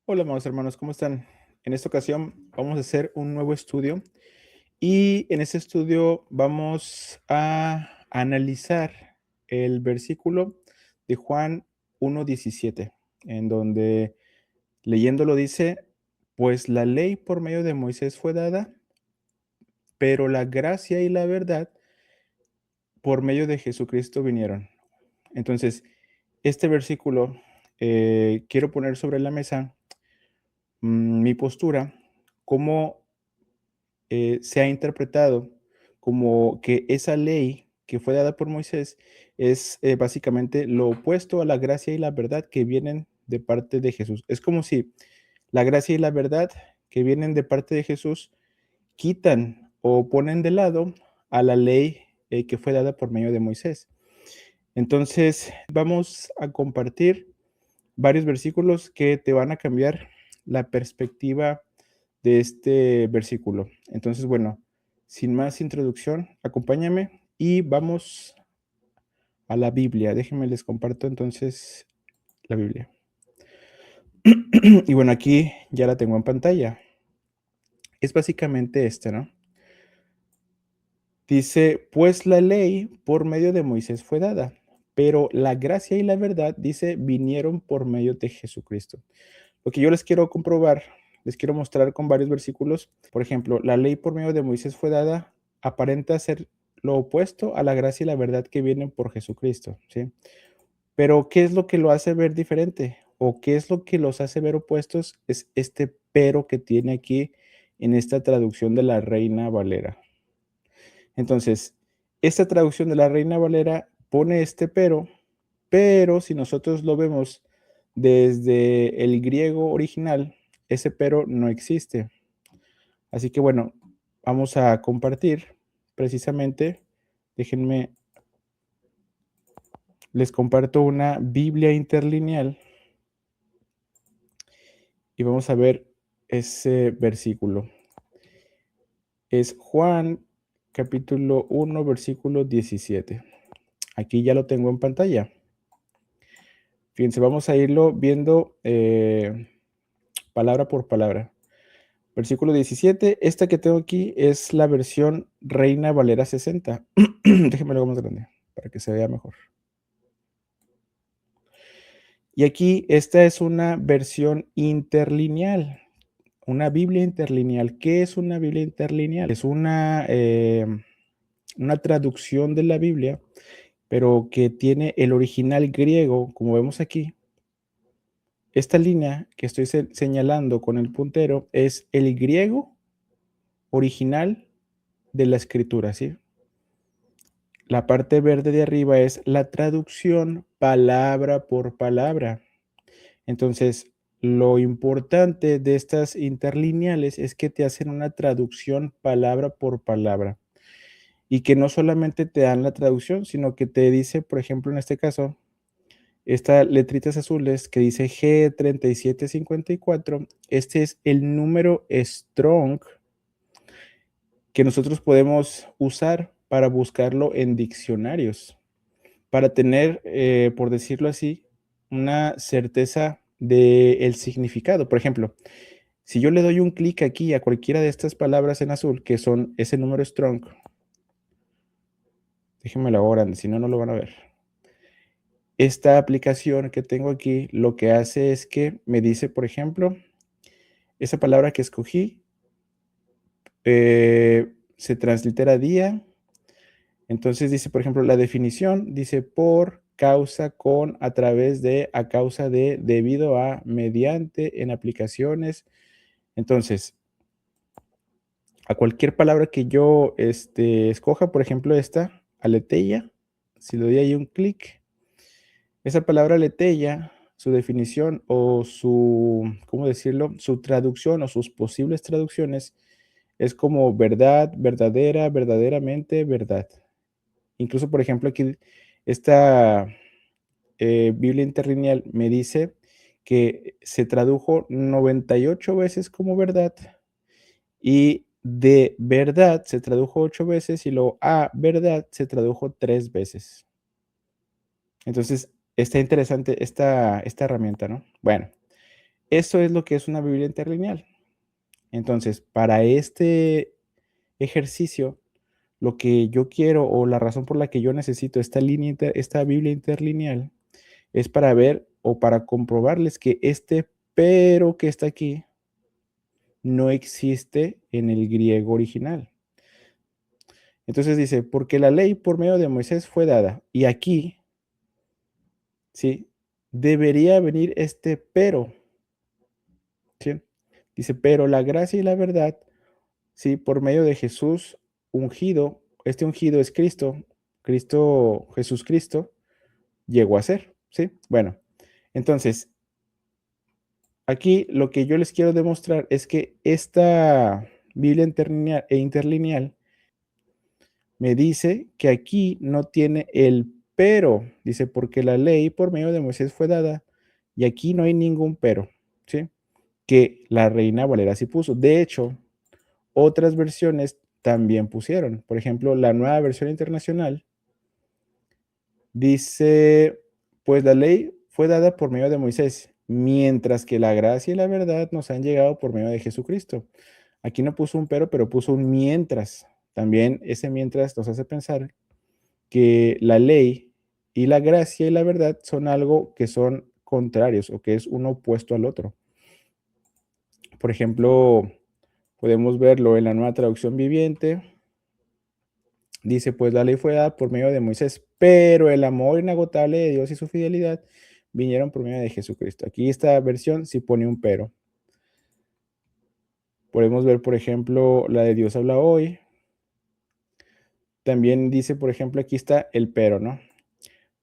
Hola, amados hermanos, ¿cómo están? En esta ocasión vamos a hacer un nuevo estudio y en este estudio vamos a analizar el versículo de Juan 1:17, en donde leyéndolo dice, pues la ley por medio de Moisés fue dada, pero la gracia y la verdad por medio de Jesucristo vinieron. Entonces, este versículo quiero poner sobre la mesa mi postura, cómo se ha interpretado como que esa ley que fue dada por Moisés es básicamente lo opuesto a la gracia y la verdad que vienen de parte de Jesús. Es como si la gracia y la verdad que vienen de parte de Jesús quitan o ponen de lado a la ley que fue dada por medio de Moisés. Entonces, vamos a compartir varios versículos que te van a cambiar la perspectiva de este versículo. Entonces, bueno, sin más introducción, acompáñame y vamos a la Biblia. Déjenme les comparto entonces la Biblia. Y bueno, aquí ya la tengo en pantalla. Es básicamente este, ¿no? Dice, pues la ley por medio de Moisés fue dada, pero la gracia y la verdad, dice, vinieron por medio de Jesucristo. Lo que yo les quiero comprobar, les quiero mostrar con varios versículos. Por ejemplo, la ley por medio de Moisés fue dada, aparenta ser lo opuesto a la gracia y la verdad que vienen por Jesucristo, ¿sí? Pero, ¿qué es lo que lo hace ver diferente? ¿O qué es lo que los hace ver opuestos? Es este pero que tiene aquí en esta traducción de la Reina Valera. Entonces, esta traducción de la Reina Valera pone este pero si nosotros lo vemos desde el griego original, ese pero no existe. Así que bueno, vamos a compartir precisamente, déjenme, les comparto una Biblia interlineal y vamos a ver ese versículo. Es Juan capítulo 1, versículo 17. Aquí ya lo tengo en pantalla. Fíjense, vamos a irlo viendo palabra por palabra. Versículo 17, esta que tengo aquí es la versión Reina Valera 60. Déjenme lo más grande para que se vea mejor. Y aquí esta es una versión interlineal, una Biblia interlineal. ¿Qué es una Biblia interlineal? Es una traducción de la Biblia, pero que tiene el original griego, como vemos aquí. Esta línea que estoy señalando con el puntero es el griego original de la escritura, ¿sí? La parte verde de arriba es la traducción palabra por palabra. Entonces, lo importante de estas interlineales es que te hacen una traducción palabra por palabra y que no solamente te dan la traducción, sino que te dice, por ejemplo, en este caso, estas letritas azules que dice G3754, este es el número Strong que nosotros podemos usar para buscarlo en diccionarios, para tener, por decirlo así, una certeza del significado. Por ejemplo, si yo le doy un clic aquí a cualquiera de estas palabras en azul, que son ese número Strong, déjenmelo ahora, si no, no lo van a ver. Esta aplicación que tengo aquí lo que hace es que me dice, por ejemplo, esa palabra que escogí se translitera día. Entonces dice, por ejemplo, la definición dice por, causa, con, a través de, a causa de, debido a, mediante, en aplicaciones. Entonces, a cualquier palabra que yo escoja, por ejemplo, esta, aleteia, si le doy ahí un clic, esa palabra aleteia, su definición o su, ¿cómo decirlo? Su traducción o sus posibles traducciones es como verdad, verdadera, verdaderamente, verdad. Incluso, por ejemplo, aquí esta Biblia interlineal me dice que se tradujo 98 veces como verdad y de verdad se tradujo 8 veces y luego a verdad se tradujo 3 veces. Entonces, está interesante esta herramienta, ¿no? Bueno, Eso es lo que es una Biblia interlineal. Entonces, para este ejercicio, lo que yo quiero o la razón por la que yo necesito esta Biblia interlineal es para ver o para comprobarles que este pero que está aquí no existe en el griego original. Entonces dice, porque la ley por medio de Moisés fue dada. Y aquí, ¿sí? Debería venir este pero, ¿sí? Dice, pero la gracia y la verdad, ¿sí? Por medio de Jesús ungido, este ungido es Cristo, Jesús Cristo, llegó a ser, ¿sí? Bueno, entonces, aquí lo que yo les quiero demostrar es que esta Biblia interlineal me dice que aquí no tiene el pero, dice, porque la ley por medio de Moisés fue dada, y aquí no hay ningún pero, ¿sí? Que la Reina Valera sí puso. De hecho, otras versiones también pusieron. Por ejemplo, la Nueva Versión Internacional dice, pues la ley fue dada por medio de Moisés, mientras que la gracia y la verdad nos han llegado por medio de Jesucristo. Aquí no puso un pero puso un mientras. También ese mientras nos hace pensar que la ley y la gracia y la verdad son algo que son contrarios o que es uno opuesto al otro. Por ejemplo, podemos verlo en la Nueva Traducción Viviente. Dice, pues la ley fue dada por medio de Moisés, pero el amor inagotable de Dios y su fidelidad vinieron por medio de Jesucristo. Aquí esta versión sí pone un pero. Podemos ver, por ejemplo, la de Dios habla hoy. También dice, por ejemplo, aquí está el pero, ¿no?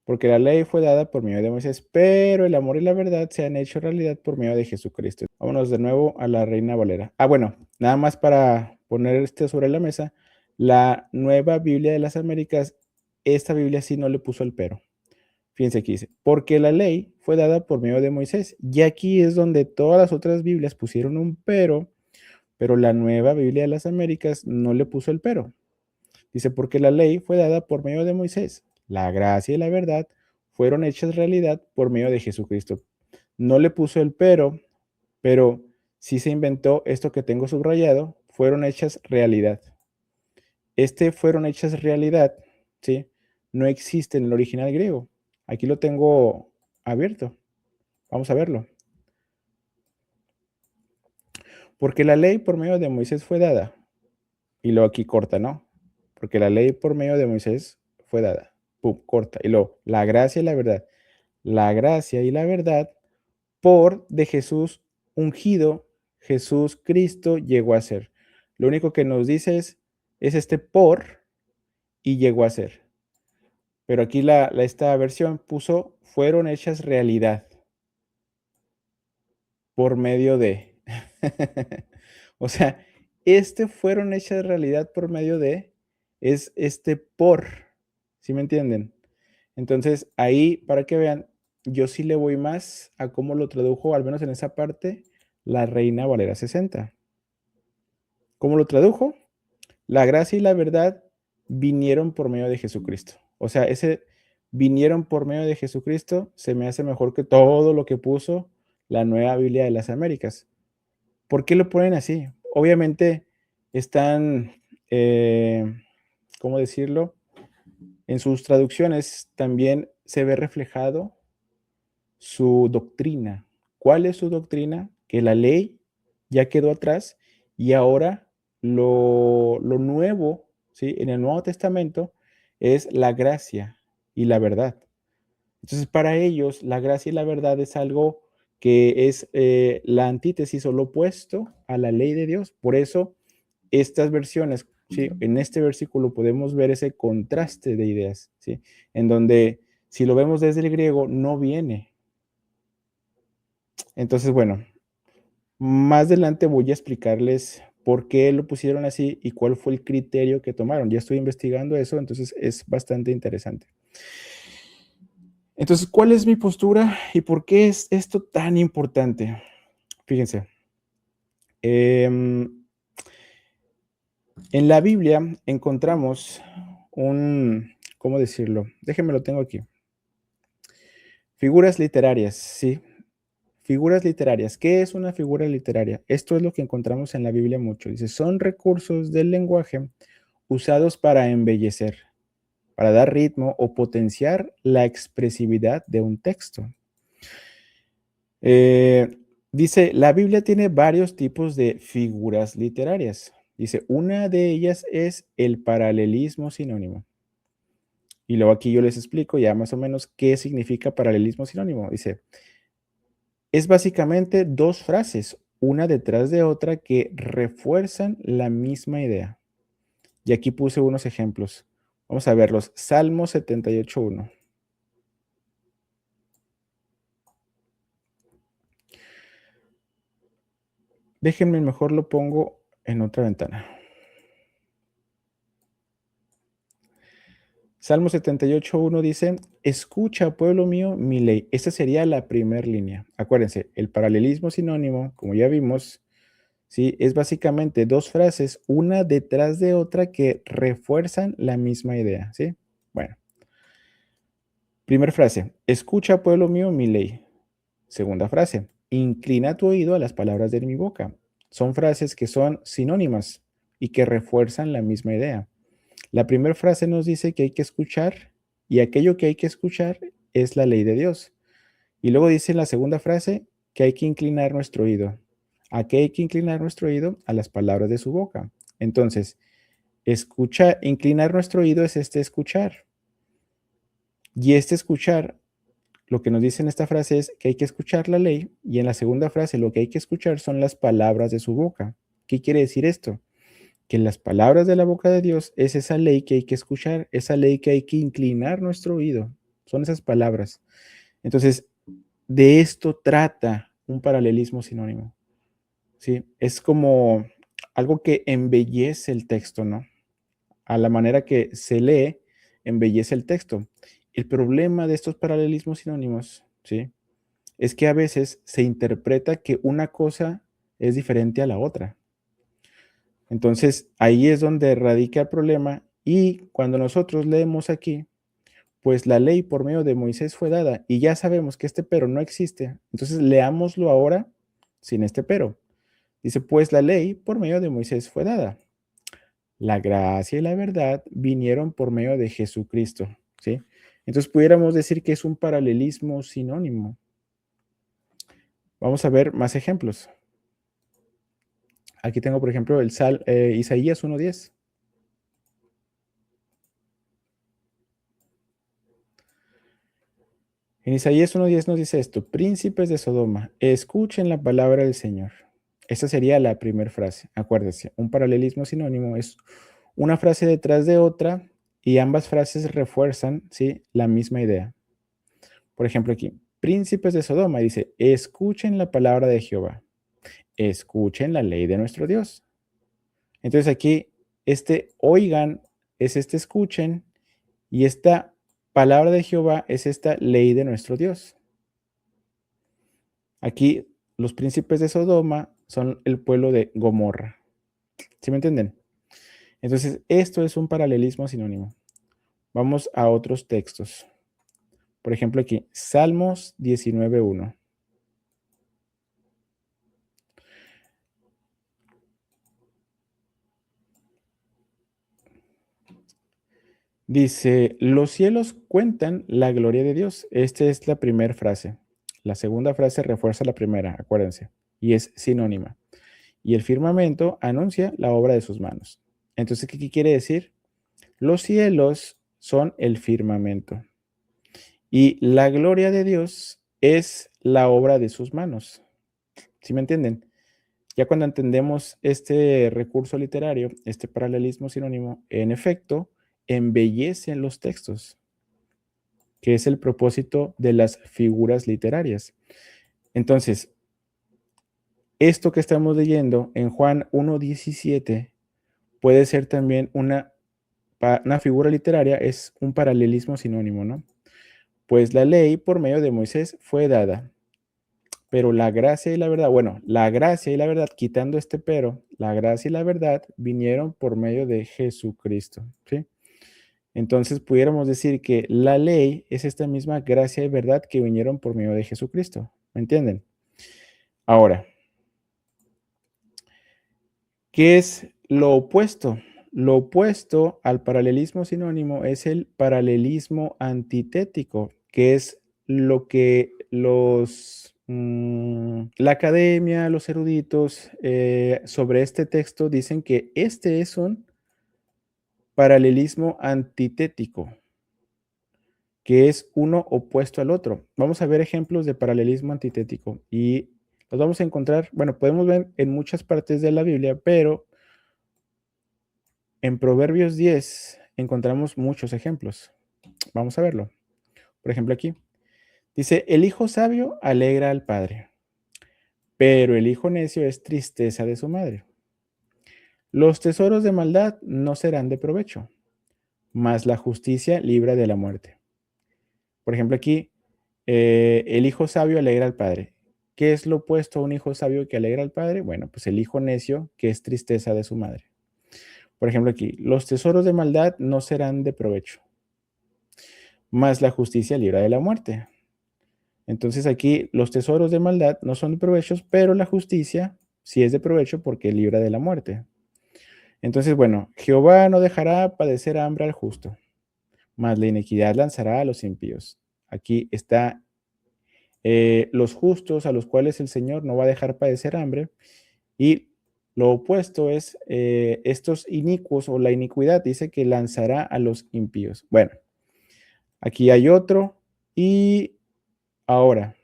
Porque la ley fue dada por medio de Moisés, pero el amor y la verdad se han hecho realidad por medio de Jesucristo. Vámonos de nuevo a la Reina Valera. Bueno, nada más para poner esto sobre la mesa, la Nueva Biblia de las Américas, esta Biblia sí no le puso el pero. Fíjense aquí dice, porque la ley fue dada por medio de Moisés. Y aquí es donde todas las otras Biblias pusieron un pero la Nueva Biblia de las Américas no le puso el pero. Dice, porque la ley fue dada por medio de Moisés. La gracia y la verdad fueron hechas realidad por medio de Jesucristo. No le puso el pero sí se inventó esto que tengo subrayado, fueron hechas realidad. Fueron hechas realidad, ¿sí? No existe en el original griego. Aquí lo tengo abierto. Vamos a verlo. Porque la ley por medio de Moisés fue dada. Y luego aquí corta, ¿no? Porque la ley por medio de Moisés fue dada. Pum, corta. Y luego, la gracia y la verdad. La gracia y la verdad por de Jesús ungido, Jesús Cristo llegó a ser. Lo único que nos dice es este por y llegó a ser. Pero aquí esta versión puso fueron hechas realidad por medio de. O sea, fueron hechas realidad por medio de es este por. ¿Sí me entienden? Entonces, ahí, para que vean, yo sí le voy más a cómo lo tradujo, al menos en esa parte, la Reina Valera 60. ¿Cómo lo tradujo? La gracia y la verdad vinieron por medio de Jesucristo. O sea, ese vinieron por medio de Jesucristo se me hace mejor que todo lo que puso la Nueva Biblia de las Américas. ¿Por qué lo ponen así? Obviamente están, ¿cómo decirlo? En sus traducciones también se ve reflejado su doctrina. ¿Cuál es su doctrina? Que la ley ya quedó atrás y ahora lo nuevo, ¿sí? En el Nuevo Testamento es la gracia y la verdad. Entonces, para ellos, la gracia y la verdad es algo que es la antítesis o lo opuesto a la ley de Dios. Por eso, estas versiones, ¿sí? En este versículo podemos ver ese contraste de ideas, ¿sí? En donde, si lo vemos desde el griego, no viene. Entonces, bueno, más adelante voy a explicarles por qué lo pusieron así y cuál fue el criterio que tomaron. Ya estoy investigando eso, entonces es bastante interesante. Entonces, ¿cuál es mi postura y por qué es esto tan importante? Fíjense. En la Biblia encontramos ¿cómo decirlo? Déjenme lo tengo aquí. Figuras literarias, sí. figuras literarias. ¿Qué es una figura literaria? Esto es lo que encontramos en la Biblia mucho. Dice, son recursos del lenguaje usados para embellecer, para dar ritmo o potenciar la expresividad de un texto. Dice, la Biblia tiene varios tipos de figuras literarias. Dice, una de ellas es el paralelismo sinónimo. Y luego aquí yo les explico ya más o menos qué significa paralelismo sinónimo. Dice, es básicamente dos frases, una detrás de otra, que refuerzan la misma idea. Y aquí puse unos ejemplos. Vamos a verlos. Salmo 78:1. Déjenme, mejor lo pongo en otra ventana. Salmo 78:1 dice, escucha, pueblo mío, mi ley. Esta sería la primera línea. Acuérdense, el paralelismo sinónimo, como ya vimos, ¿sí? Es básicamente dos frases, una detrás de otra, que refuerzan la misma idea, ¿sí? Bueno, primera frase, escucha, pueblo mío, mi ley. Segunda frase, inclina tu oído a las palabras de mi boca. Son frases que son sinónimas y que refuerzan la misma idea. La primera frase nos dice que hay que escuchar y aquello que hay que escuchar es la ley de Dios. Y luego dice en la segunda frase que hay que inclinar nuestro oído. ¿A qué hay que inclinar nuestro oído? A las palabras de su boca. Entonces, inclinar nuestro oído es este escuchar. Y este escuchar, lo que nos dice en esta frase es que hay que escuchar la ley, y en la segunda frase lo que hay que escuchar son las palabras de su boca. ¿Qué quiere decir esto? Que las palabras de la boca de Dios es esa ley que hay que escuchar, esa ley que hay que inclinar nuestro oído. Son esas palabras. Entonces, de esto trata un paralelismo sinónimo, ¿sí? Es como algo que embellece el texto, ¿no? A la manera que se lee, embellece el texto. El problema de estos paralelismos sinónimos, ¿sí? Es que a veces se interpreta que una cosa es diferente a la otra. Entonces, ahí es donde radica el problema, y cuando nosotros leemos aquí, pues la ley por medio de Moisés fue dada y ya sabemos que este pero no existe. Entonces, leámoslo ahora sin este pero. Dice, pues la ley por medio de Moisés fue dada. La gracia y la verdad vinieron por medio de Jesucristo, ¿sí? Entonces, pudiéramos decir que es un paralelismo sinónimo. Vamos a ver más ejemplos. Aquí tengo, por ejemplo, Isaías 1:10. En Isaías 1:10 nos dice esto, príncipes de Sodoma, escuchen la palabra del Señor. Esa sería la primera frase. Acuérdense, un paralelismo sinónimo es una frase detrás de otra y ambas frases refuerzan, ¿sí?, la misma idea. Por ejemplo, aquí, príncipes de Sodoma, dice, escuchen la palabra de Jehová, escuchen la ley de nuestro Dios. Entonces aquí, este oigan es este escuchen, y esta palabra de Jehová es esta ley de nuestro Dios. Aquí, los príncipes de Sodoma son el pueblo de Gomorra. ¿Sí me entienden? Entonces, esto es un paralelismo sinónimo. Vamos a otros textos. Por ejemplo, aquí, Salmos 19:1. Dice, los cielos cuentan la gloria de Dios. Esta es la primera frase. La segunda frase refuerza la primera, acuérdense, y es sinónima. Y el firmamento anuncia la obra de sus manos. Entonces, ¿qué quiere decir? Los cielos son el firmamento y la gloria de Dios es la obra de sus manos. ¿Sí me entienden? Ya cuando entendemos este recurso literario, este paralelismo sinónimo, en efecto, embellecen los textos, que es el propósito de las figuras literarias. Entonces, esto que estamos leyendo en Juan 1:17 puede ser también una figura literaria, es un paralelismo sinónimo, ¿no? Pues la ley por medio de Moisés fue dada, pero la gracia y la verdad, bueno, la gracia y la verdad, quitando este pero, la gracia y la verdad vinieron por medio de Jesucristo, ¿sí? Entonces pudiéramos decir que la ley es esta misma gracia y verdad que vinieron por medio de Jesucristo, ¿me entienden? Ahora, ¿qué es lo opuesto? Lo opuesto al paralelismo sinónimo es el paralelismo antitético, que es lo que la academia, los eruditos sobre este texto dicen que este es un paralelismo antitético, que es uno opuesto al otro. Vamos a ver ejemplos de paralelismo antitético y los vamos a encontrar, bueno, podemos ver en muchas partes de la Biblia, pero en Proverbios 10 encontramos muchos ejemplos. Vamos a verlo. Por ejemplo, aquí dice, el hijo sabio alegra al padre, pero el hijo necio es tristeza de su madre. Los tesoros de maldad no serán de provecho, mas la justicia libra de la muerte. Por ejemplo, aquí, el hijo sabio alegra al padre. ¿Qué es lo opuesto a un hijo sabio que alegra al padre? Bueno, pues el hijo necio, que es tristeza de su madre. Por ejemplo, aquí, los tesoros de maldad no serán de provecho, mas la justicia libra de la muerte. Entonces aquí los tesoros de maldad no son de provechos, pero la justicia sí es de provecho porque libra de la muerte. Entonces, bueno, Jehová no dejará padecer hambre al justo, mas la iniquidad lanzará a los impíos. Aquí está los justos a los cuales el Señor no va a dejar padecer hambre, y lo opuesto es estos inicuos o la iniquidad dice que lanzará a los impíos. Bueno, aquí hay otro y ahora,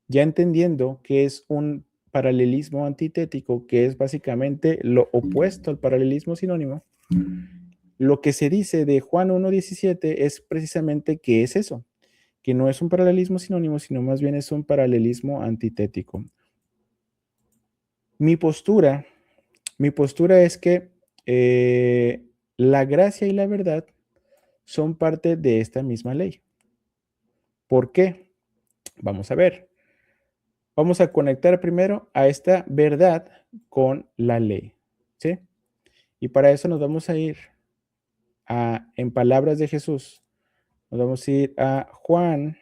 ya entendiendo que es un paralelismo antitético, que es básicamente lo opuesto al paralelismo sinónimo, lo que se dice de Juan 1:17 es precisamente que es eso, que no es un paralelismo sinónimo, sino más bien es un paralelismo antitético. Mi postura, mi postura es que la gracia y la verdad son parte de esta misma ley. ¿Por qué? Vamos a ver. Vamos a conectar primero a esta verdad con la ley, ¿sí? Y para eso nos vamos a ir en palabras de Jesús, nos vamos a ir a Juan,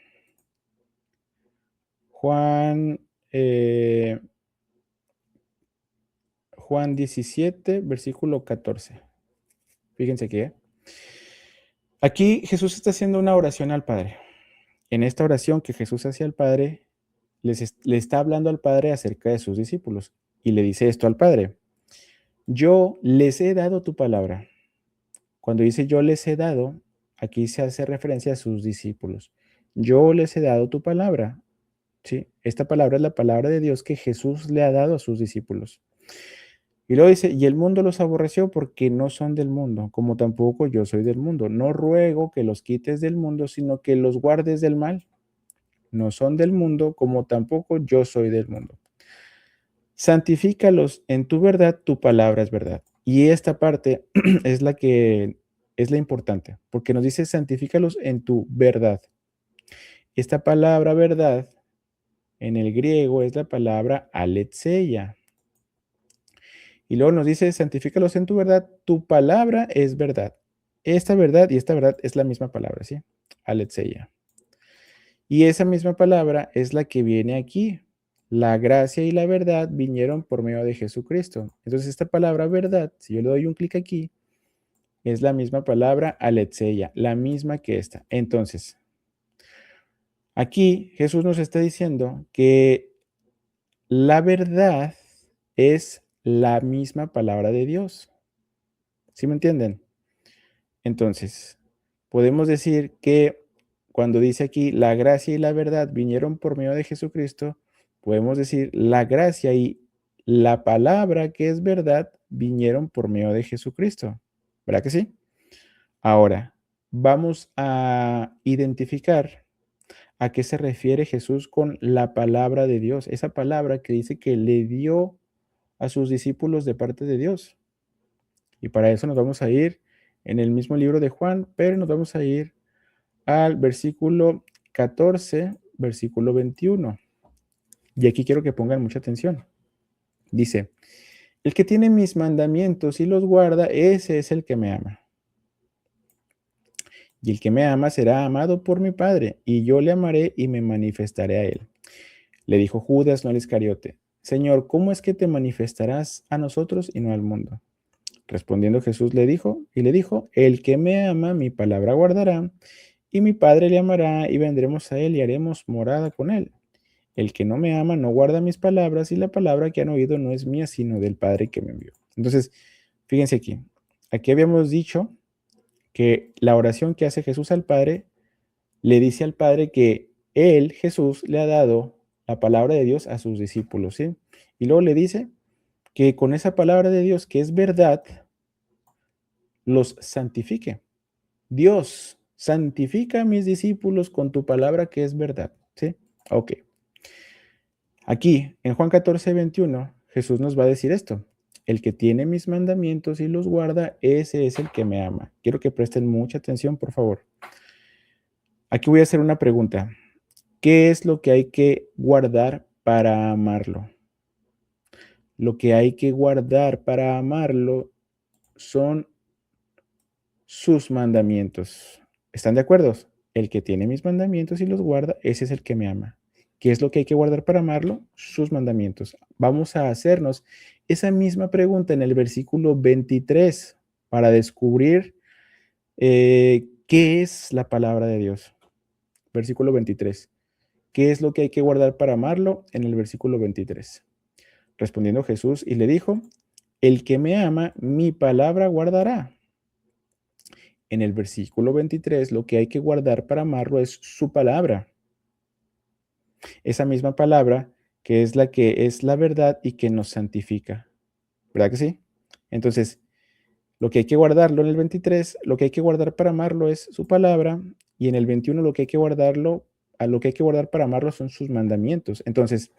Juan 17, versículo 14. Fíjense aquí, aquí Jesús está haciendo una oración al Padre. En esta oración que Jesús hacía al Padre, le está hablando al Padre acerca de sus discípulos y le dice esto al Padre: yo les he dado tu palabra. Cuando dice yo les he dado, aquí se hace referencia a sus discípulos. Yo les he dado tu palabra. ¿Sí? Esta palabra es la palabra de Dios que Jesús le ha dado a sus discípulos. Y luego dice, y el mundo los aborreció porque no son del mundo, como tampoco yo soy del mundo. No ruego que los quites del mundo, sino que los guardes del mal. No son del mundo, como tampoco yo soy del mundo. Santifícalos en tu verdad, tu palabra es verdad. Y esta parte es la que es la importante, porque nos dice santifícalos en tu verdad. Esta palabra verdad en el griego es la palabra aletheia. Y luego nos dice santifícalos en tu verdad, tu palabra es verdad. Esta verdad y esta verdad es la misma palabra, ¿sí? Aletheia. Y esa misma palabra es la que viene aquí. La gracia y la verdad vinieron por medio de Jesucristo. Entonces esta palabra verdad, si yo le doy un clic aquí, es la misma palabra aletheia, la misma que esta. Entonces, aquí Jesús nos está diciendo que la verdad es la misma palabra de Dios. ¿Sí me entienden? Entonces, podemos decir que cuando dice aquí la gracia y la verdad vinieron por medio de Jesucristo, podemos decir la gracia y la palabra que es verdad vinieron por medio de Jesucristo. ¿Verdad que sí? Ahora, vamos a identificar a qué se refiere Jesús con la palabra de Dios, esa palabra que dice que le dio a sus discípulos de parte de Dios. Y para eso nos vamos a ir en el mismo libro de Juan, pero nos vamos a ir al versículo 14, versículo 21. Y aquí quiero que pongan mucha atención. Dice, el que tiene mis mandamientos y los guarda, ese es el que me ama. Y el que me ama será amado por mi Padre, y yo le amaré y me manifestaré a él. Le dijo Judas, no el Iscariote. Señor, ¿cómo es que te manifestarás a nosotros y no al mundo? Respondiendo Jesús le dijo, el que me ama, mi palabra guardará, y mi Padre le amará, y vendremos a él y haremos morada con él. El que no me ama no guarda mis palabras, y la palabra que han oído no es mía, sino del Padre que me envió. Entonces, fíjense aquí. Aquí habíamos dicho que la oración que hace Jesús al Padre le dice al Padre que él, Jesús, le ha dado la palabra de Dios a sus discípulos, ¿sí? Y luego le dice que con esa palabra de Dios, que es verdad, los santifique. Dios, santifica a mis discípulos con tu palabra que es verdad, ¿sí? Ok. Aquí, en Juan 14:21, Jesús nos va a decir esto. El que tiene mis mandamientos y los guarda, ese es el que me ama. Quiero que presten mucha atención, por favor. Aquí voy a hacer una pregunta. ¿Qué es lo que hay que guardar para amarlo? Lo que hay que guardar para amarlo son sus mandamientos. ¿Están de acuerdo? El que tiene mis mandamientos y los guarda, ese es el que me ama. ¿Qué es lo que hay que guardar para amarlo? Sus mandamientos. Vamos a hacernos esa misma pregunta en el versículo 23 para descubrir qué es la palabra de Dios. Versículo 23. ¿Qué es lo que hay que guardar para amarlo? En el versículo 23. Respondiendo Jesús y le dijo, el que me ama, mi palabra guardará. En el versículo 23, lo que hay que guardar para amarlo es su palabra. Esa misma palabra que es la verdad y que nos santifica. ¿Verdad que sí? Entonces, lo que hay que guardarlo en el 23, lo que hay que guardar para amarlo es su palabra, y en el 21 lo que hay que lo que hay que guardar para amarlo son sus mandamientos. Entonces,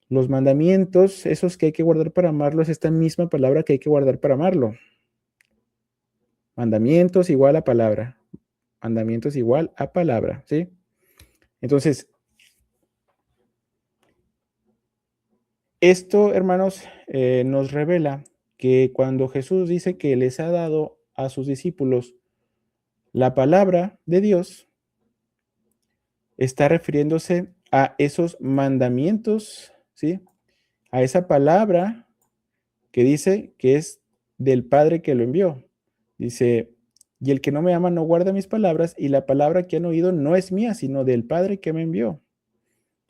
los mandamientos, esos que hay que guardar para amarlo, es esta misma palabra que hay que guardar para amarlo. Mandamientos igual a palabra. Mandamientos igual a palabra, ¿sí? Entonces, esto, hermanos, nos revela que cuando Jesús dice que les ha dado a sus discípulos la palabra de Dios, está refiriéndose a esos mandamientos, ¿sí? A esa palabra que dice que es del Padre que lo envió. Dice, y el que no me ama no guarda mis palabras, y la palabra que han oído no es mía, sino del Padre que me envió.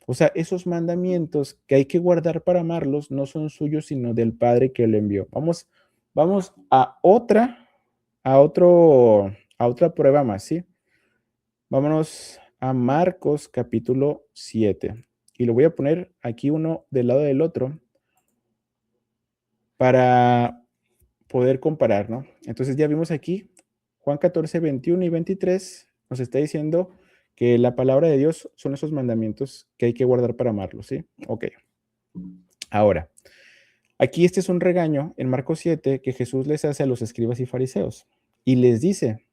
O sea, esos mandamientos que hay que guardar para amarlos no son suyos, sino del Padre que lo envió. Vamos a otra prueba más, ¿sí? Vámonos a Marcos capítulo 7. Y lo voy a poner aquí uno del lado del otro para poder comparar, ¿no? Entonces ya vimos aquí Juan 14, 21 y 23 nos está diciendo que la palabra de Dios son esos mandamientos que hay que guardar para amarlos, ¿sí? Ok. Ahora, aquí este es un regaño en Marcos 7 que Jesús les hace a los escribas y fariseos y les dice,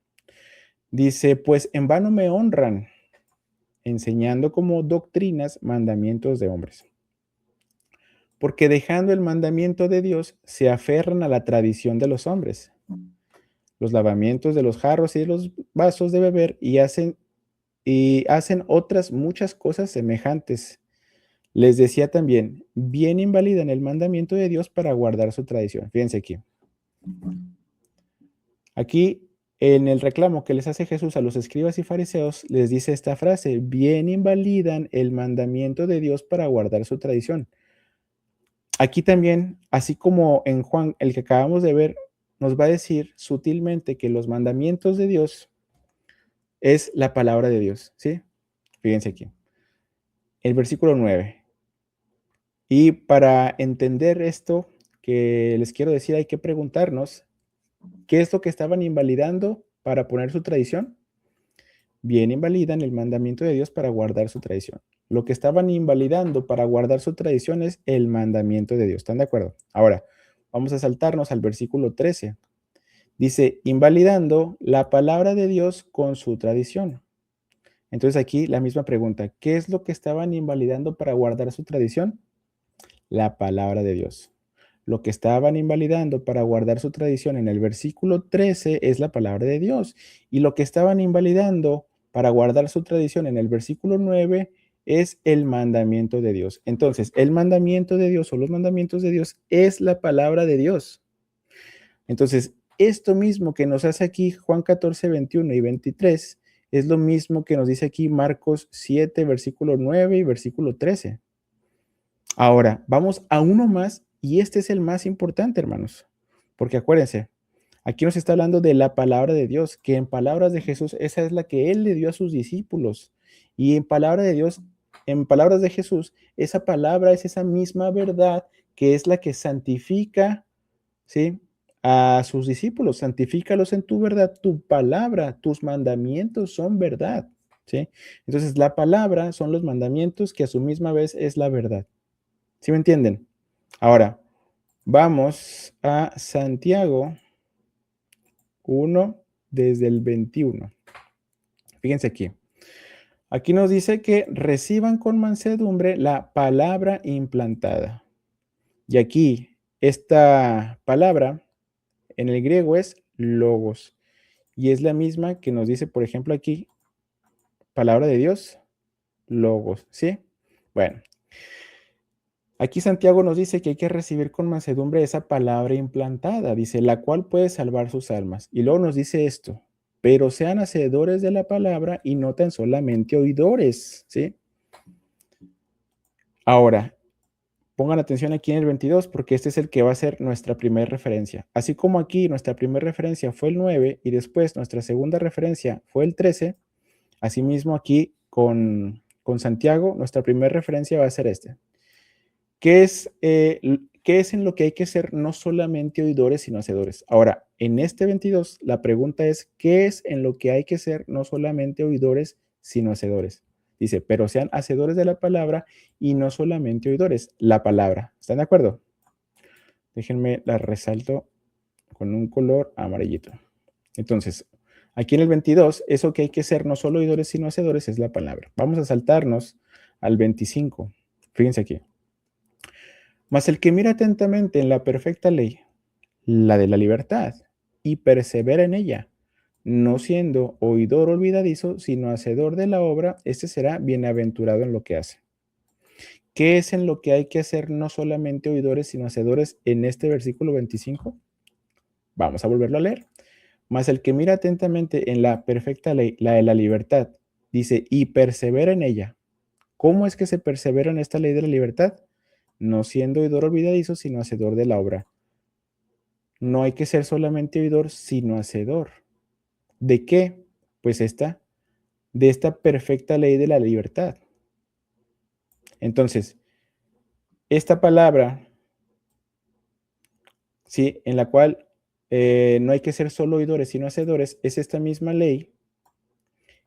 pues en vano me honran, enseñando como doctrinas mandamientos de hombres. Porque dejando el mandamiento de Dios, se aferran a la tradición de los hombres, los lavamientos de los jarros y de los vasos de beber, y hacen otras muchas cosas semejantes. Les decía también, bien invalidan el mandamiento de Dios para guardar su tradición. Fíjense aquí. Aquí, en el reclamo que les hace Jesús a los escribas y fariseos, les dice esta frase, bien invalidan el mandamiento de Dios para guardar su tradición. Aquí también, así como en Juan, el que acabamos de ver, nos va a decir sutilmente que los mandamientos de Dios es la palabra de Dios, ¿sí? Fíjense aquí. El versículo 9. Y para entender esto que les quiero decir, hay que preguntarnos, ¿qué es lo que estaban invalidando para poner su tradición? Bien invalidan el mandamiento de Dios para guardar su tradición. Lo que estaban invalidando para guardar su tradición es el mandamiento de Dios. ¿Están de acuerdo? Ahora, vamos a saltarnos al versículo 13. Dice, invalidando la palabra de Dios con su tradición. Entonces aquí la misma pregunta, ¿qué es lo que estaban invalidando para guardar su tradición? La palabra de Dios. Lo que estaban invalidando para guardar su tradición en el versículo 13 es la palabra de Dios. Y lo que estaban invalidando para guardar su tradición en el versículo 9 es el mandamiento de Dios. Entonces, el mandamiento de Dios o los mandamientos de Dios es la palabra de Dios. Entonces, esto mismo que nos hace aquí Juan 14, 21 y 23, es lo mismo que nos dice aquí Marcos 7, versículo 9 y versículo 13. Ahora, vamos a uno más y este es el más importante, hermanos, porque acuérdense, aquí nos está hablando de la palabra de Dios, que en palabras de Jesús, esa es la que Él le dio a sus discípulos. Y en palabra de Dios, en palabras de Jesús, esa palabra es esa misma verdad que es la que santifica, ¿sí? A sus discípulos. Santifícalos en tu verdad, tu palabra, tus mandamientos son verdad, ¿sí? Entonces, la palabra son los mandamientos que a su misma vez es la verdad. ¿Sí me entienden? Ahora, vamos a Santiago 1 desde el 21. Fíjense aquí. Aquí nos dice que reciban con mansedumbre la palabra implantada. Y aquí, esta palabra en el griego es logos. Y es la misma que nos dice, por ejemplo, aquí, palabra de Dios, logos. ¿Sí? Bueno, aquí Santiago nos dice que hay que recibir con mansedumbre esa palabra implantada, dice, la cual puede salvar sus almas. Y luego nos dice esto, pero sean hacedores de la palabra y no tan solamente oidores, ¿sí? Ahora, pongan atención aquí en el 22 porque este es el que va a ser nuestra primera referencia. Así como aquí nuestra primera referencia fue el 9 y después nuestra segunda referencia fue el 13, asimismo aquí con Santiago, nuestra primera referencia va a ser este. ¿Qué es en lo que hay que ser no solamente oidores, sino hacedores? Ahora, en este 22, la pregunta es, ¿qué es en lo que hay que ser no solamente oidores, sino hacedores? Dice, pero sean hacedores de la palabra y no solamente oidores, la palabra. ¿Están de acuerdo? Déjenme la resalto con un color amarillito. Entonces, aquí en el 22, eso que hay que ser no solo oidores, sino hacedores es la palabra. Vamos a saltarnos al 25. Fíjense aquí. Mas el que mira atentamente en la perfecta ley, la de la libertad, y persevera en ella, no siendo oidor olvidadizo, sino hacedor de la obra, este será bienaventurado en lo que hace. ¿Qué es en lo que hay que hacer no solamente oidores, sino hacedores en este versículo 25? Vamos a volverlo a leer. Mas el que mira atentamente en la perfecta ley, la de la libertad, dice, y persevera en ella. ¿Cómo es que se persevera en esta ley de la libertad? No siendo oidor olvidadizo, sino hacedor de la obra. No hay que ser solamente oidor, sino hacedor. ¿De qué? Pues de esta perfecta ley de la libertad. Entonces, esta palabra, ¿sí? En la cual no hay que ser solo oidores, sino hacedores, es esta misma ley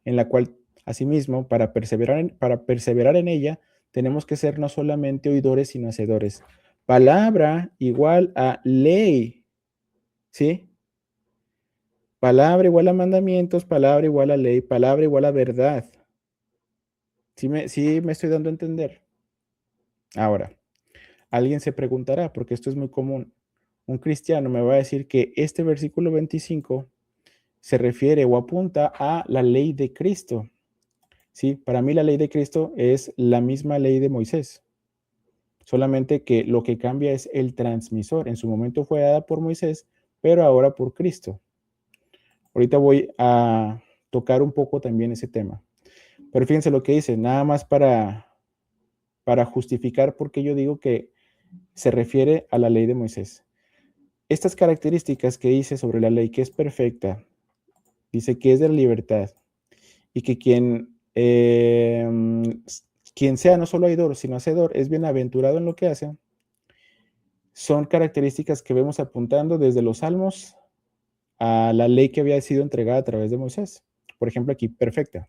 en la cual, asimismo, para perseverar en ella, tenemos que ser no solamente oidores, sino hacedores. Palabra igual a ley, ¿sí? Palabra igual a mandamientos, palabra igual a ley, palabra igual a verdad. Sí me estoy dando a entender. Ahora, alguien se preguntará, porque esto es muy común. Un cristiano me va a decir que este versículo 25 se refiere o apunta a la ley de Cristo. Sí, para mí la ley de Cristo es la misma ley de Moisés. Solamente que lo que cambia es el transmisor. En su momento fue dada por Moisés, pero ahora por Cristo. Ahorita voy a tocar un poco también ese tema. Pero fíjense lo que dice, nada más para justificar por qué yo digo que se refiere a la ley de Moisés. Estas características que dice sobre la ley que es perfecta, dice que es de la libertad y que quien sea no solo oidor, sino hacedor, es bienaventurado en lo que hace, son características que vemos apuntando desde los Salmos a la ley que había sido entregada a través de Moisés. Por ejemplo, aquí, perfecta.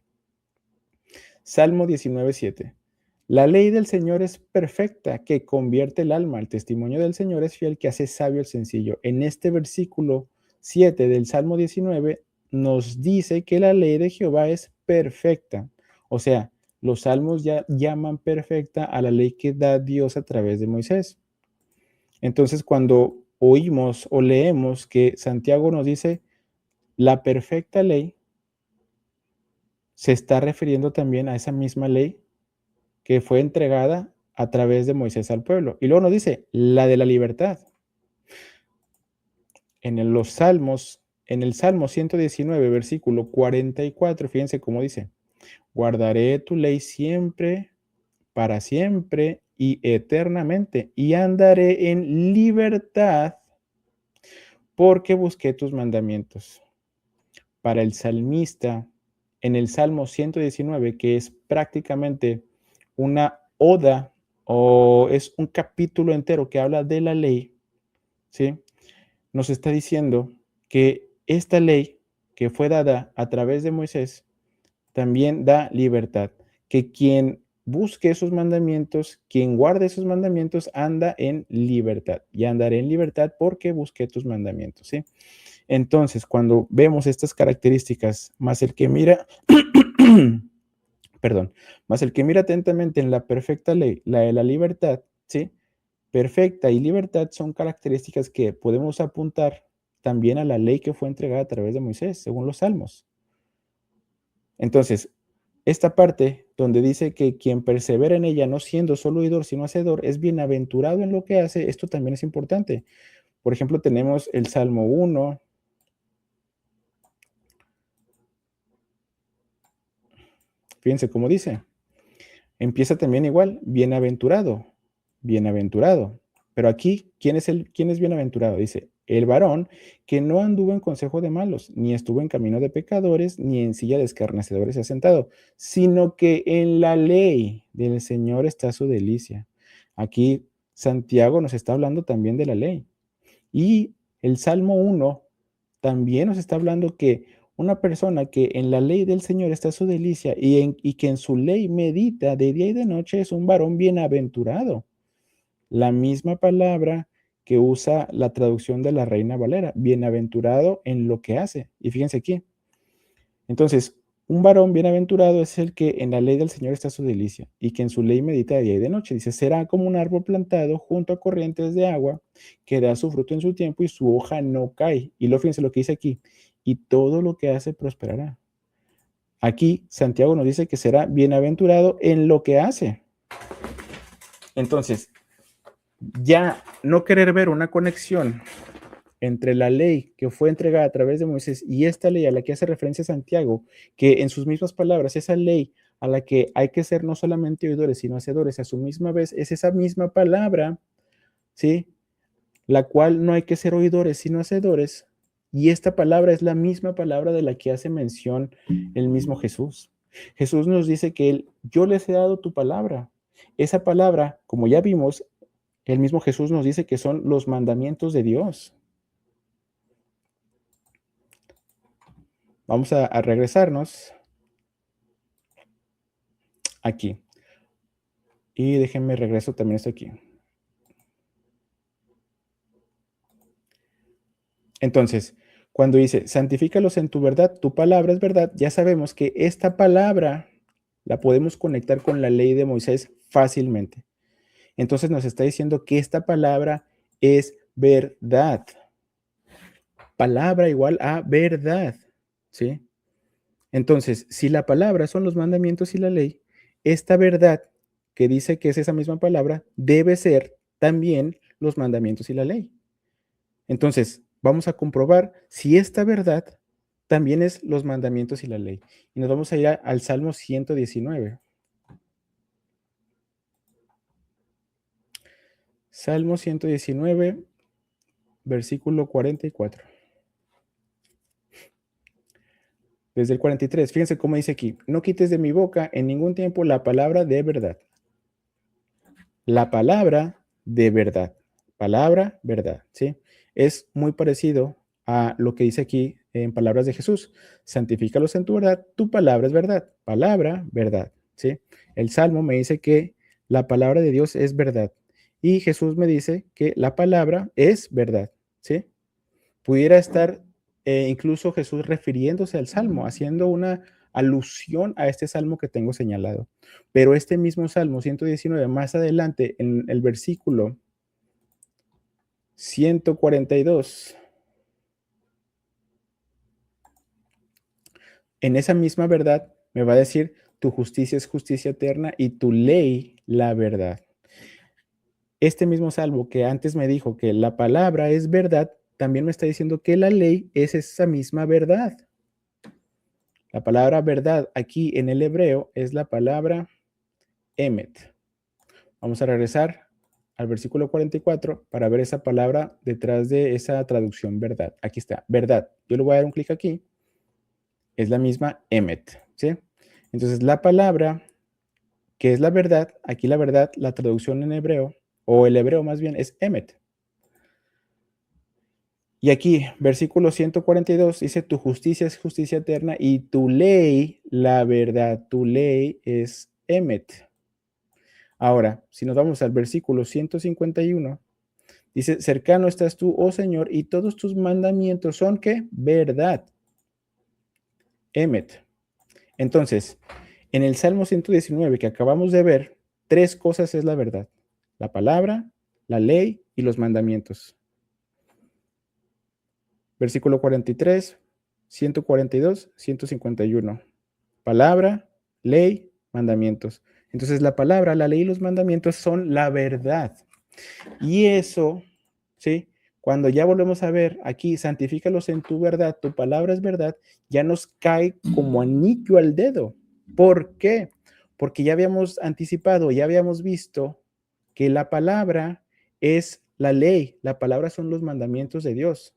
Salmo 19:7. La ley del Señor es perfecta, que convierte el alma. El testimonio del Señor es fiel, que hace sabio el sencillo. En este versículo 7 del Salmo 19 nos dice que la ley de Jehová es perfecta. O sea, los salmos ya llaman perfecta a la ley que da Dios a través de Moisés. Entonces, cuando oímos o leemos que Santiago nos dice la perfecta ley, se está refiriendo también a esa misma ley que fue entregada a través de Moisés al pueblo. Y luego nos dice, la de la libertad. Los Salmos, en el Salmo 119, versículo 44, fíjense cómo dice, guardaré tu ley siempre, para siempre y eternamente, y andaré en libertad porque busqué tus mandamientos. Para el salmista, en el Salmo 119, que es prácticamente una oda o es un capítulo entero que habla de la ley, ¿sí? Nos está diciendo que esta ley que fue dada a través de Moisés también da libertad, que quien busque esos mandamientos, quien guarde esos mandamientos, anda en libertad. Y andaré en libertad porque busqué tus mandamientos, ¿sí? Entonces, cuando vemos estas características, más el que mira, perdón, más el que mira atentamente en la perfecta ley, la de la libertad, ¿sí? Perfecta y libertad son características que podemos apuntar también a la ley que fue entregada a través de Moisés, según los Salmos. Entonces, esta parte donde dice que quien persevera en ella, no siendo solo oidor, sino hacedor, es bienaventurado en lo que hace, esto también es importante. Por ejemplo, tenemos el Salmo 1. Fíjense cómo dice. Empieza también igual, bienaventurado, bienaventurado. Pero aquí, quién es bienaventurado? Dice, el varón que no anduvo en consejo de malos, ni estuvo en camino de pecadores, ni en silla de escarnecedores se ha sentado, sino que en la ley del Señor está su delicia. Aquí Santiago nos está hablando también de la ley. Y el Salmo 1 también nos está hablando que una persona que en la ley del Señor está su delicia y que en su ley medita de día y de noche es un varón bienaventurado. La misma palabra que usa la traducción de la Reina Valera, bienaventurado en lo que hace. Y fíjense aquí. Entonces, un varón bienaventurado es el que en la ley del Señor está su delicia y que en su ley medita de día y de noche. Dice, será como un árbol plantado junto a corrientes de agua que da su fruto en su tiempo y su hoja no cae. Y luego fíjense lo que dice aquí, y todo lo que hace prosperará. Aquí Santiago nos dice que será bienaventurado en lo que hace. Entonces, ya no querer ver una conexión entre la ley que fue entregada a través de Moisés y esta ley a la que hace referencia Santiago, que en sus mismas palabras, esa ley a la que hay que ser no solamente oidores, sino hacedores a su misma vez, es esa misma palabra, ¿sí? La cual no hay que ser oidores, sino hacedores. Y esta palabra es la misma palabra de la que hace mención el mismo Jesús. Jesús nos dice que yo les he dado tu palabra. Esa palabra, como ya vimos, el mismo Jesús nos dice que son los mandamientos de Dios. Vamos a regresarnos aquí. Y déjenme regreso también esto aquí. Entonces, cuando dice, santifícalos en tu verdad, tu palabra es verdad, ya sabemos que esta palabra la podemos conectar con la ley de Moisés fácilmente. Entonces nos está diciendo que esta palabra es verdad. Palabra igual a verdad, ¿sí? Entonces, si la palabra son los mandamientos y la ley, esta verdad que dice que es esa misma palabra debe ser también los mandamientos y la ley. Entonces, vamos a comprobar si esta verdad también es los mandamientos y la ley. Y nos vamos a ir al Salmo 119. Salmo 119, versículo 44. Desde el 43, fíjense cómo dice aquí, no quites de mi boca en ningún tiempo la palabra de verdad. La palabra de verdad. Palabra, verdad, ¿sí? Es muy parecido a lo que dice aquí en palabras de Jesús. Santifícalos en tu verdad, tu palabra es verdad. Palabra, verdad, ¿sí? El Salmo me dice que la palabra de Dios es verdad. Y Jesús me dice que la palabra es verdad, ¿sí? Pudiera estar incluso Jesús refiriéndose al Salmo, haciendo una alusión a este Salmo que tengo señalado. Pero este mismo Salmo 119, más adelante, en el versículo 142, en esa misma verdad me va a decir, tu justicia es justicia eterna y tu ley la verdad. Este mismo salmo que antes me dijo que la palabra es verdad, también me está diciendo que la ley es esa misma verdad. La palabra verdad aquí en el hebreo es la palabra emet. Vamos a regresar al versículo 44 para ver esa palabra detrás de esa traducción verdad. Aquí está, verdad. Yo le voy a dar un clic aquí. Es la misma emet, ¿sí? Entonces la palabra que es la verdad, aquí la verdad, la traducción en hebreo, o el hebreo más bien, es emet. Y aquí, versículo 142, dice, tu justicia es justicia eterna y tu ley, la verdad, tu ley es emet. Ahora, si nos vamos al versículo 151, dice, cercano estás tú, oh Señor, y todos tus mandamientos son, ¿qué? Verdad. Emet. Entonces, en el Salmo 119 que acabamos de ver, tres cosas es la verdad. La palabra, la ley y los mandamientos. Versículo 43, 142, 151. Palabra, ley, mandamientos. Entonces la palabra, la ley y los mandamientos son la verdad. Y eso, ¿sí? Cuando ya volvemos a ver aquí, santifícalos en tu verdad, tu palabra es verdad, ya nos cae como anillo al dedo. ¿Por qué? Porque ya habíamos anticipado, ya habíamos visto que la palabra es la ley, la palabra son los mandamientos de Dios.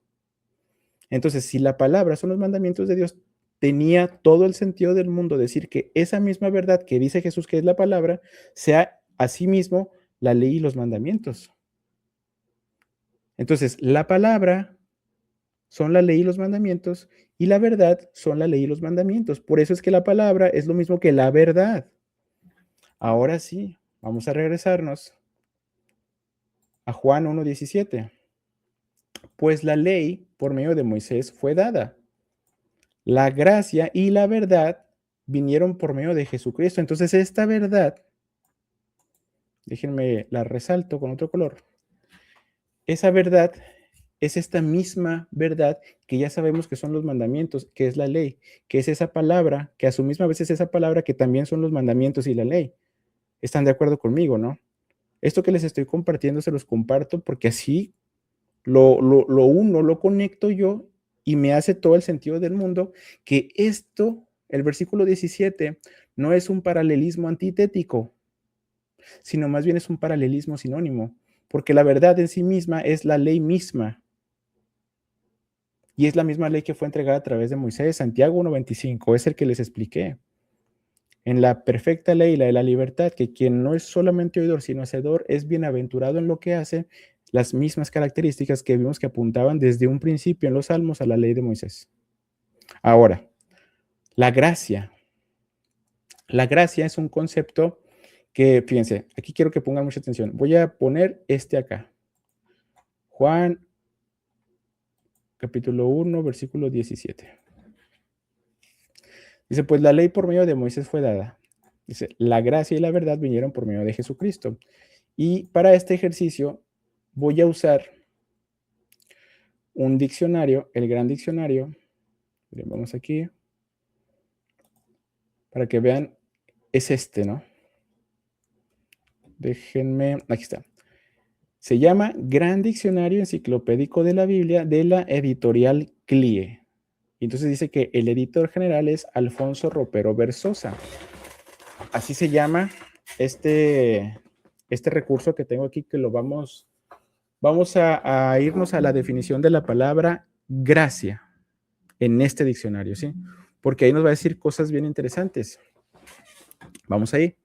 Entonces, si la palabra son los mandamientos de Dios, tenía todo el sentido del mundo decir que esa misma verdad que dice Jesús que es la palabra, sea asimismo la ley y los mandamientos. Entonces, la palabra son la ley y los mandamientos y la verdad son la ley y los mandamientos. Por eso es que la palabra es lo mismo que la verdad. Ahora sí, vamos a regresarnos a Juan 1:17. Pues la ley por medio de Moisés fue dada. La gracia y la verdad vinieron por medio de Jesucristo. Entonces, esta verdad, déjenme la resalto con otro color. Esa verdad es esta misma verdad que ya sabemos que son los mandamientos, que es la ley, que es esa palabra, que a su misma vez es esa palabra que también son los mandamientos y la ley. ¿Están de acuerdo conmigo, no? Esto que les estoy compartiendo se los comparto porque así lo uno, lo conecto yo y me hace todo el sentido del mundo que esto, el versículo 17, no es un paralelismo antitético, sino más bien es un paralelismo sinónimo, porque la verdad en sí misma es la ley misma. Y es la misma ley que fue entregada a través de Moisés. Santiago 1:25 es el que les expliqué. En la perfecta ley, la de la libertad, que quien no es solamente oidor, sino hacedor, es bienaventurado en lo que hace, las mismas características que vimos que apuntaban desde un principio en los Salmos a la ley de Moisés. Ahora, la gracia. La gracia es un concepto que, fíjense, aquí quiero que pongan mucha atención. Voy a poner este acá. Juan, capítulo 1, versículo 17. Dice, pues la ley por medio de Moisés fue dada. Dice, la gracia y la verdad vinieron por medio de Jesucristo. Y para este ejercicio voy a usar un diccionario, el gran diccionario. Vamos aquí. Para que vean, es este, ¿no? Déjenme, aquí está. Se llama Gran Diccionario Enciclopédico de la Biblia de la editorial CLIE. Y entonces dice que el editor general es Alfonso Ropero Versosa. Así se llama este recurso que tengo aquí, que lo vamos a irnos a la definición de la palabra gracia en este diccionario, ¿sí? Porque ahí nos va a decir cosas bien interesantes. Vamos ahí.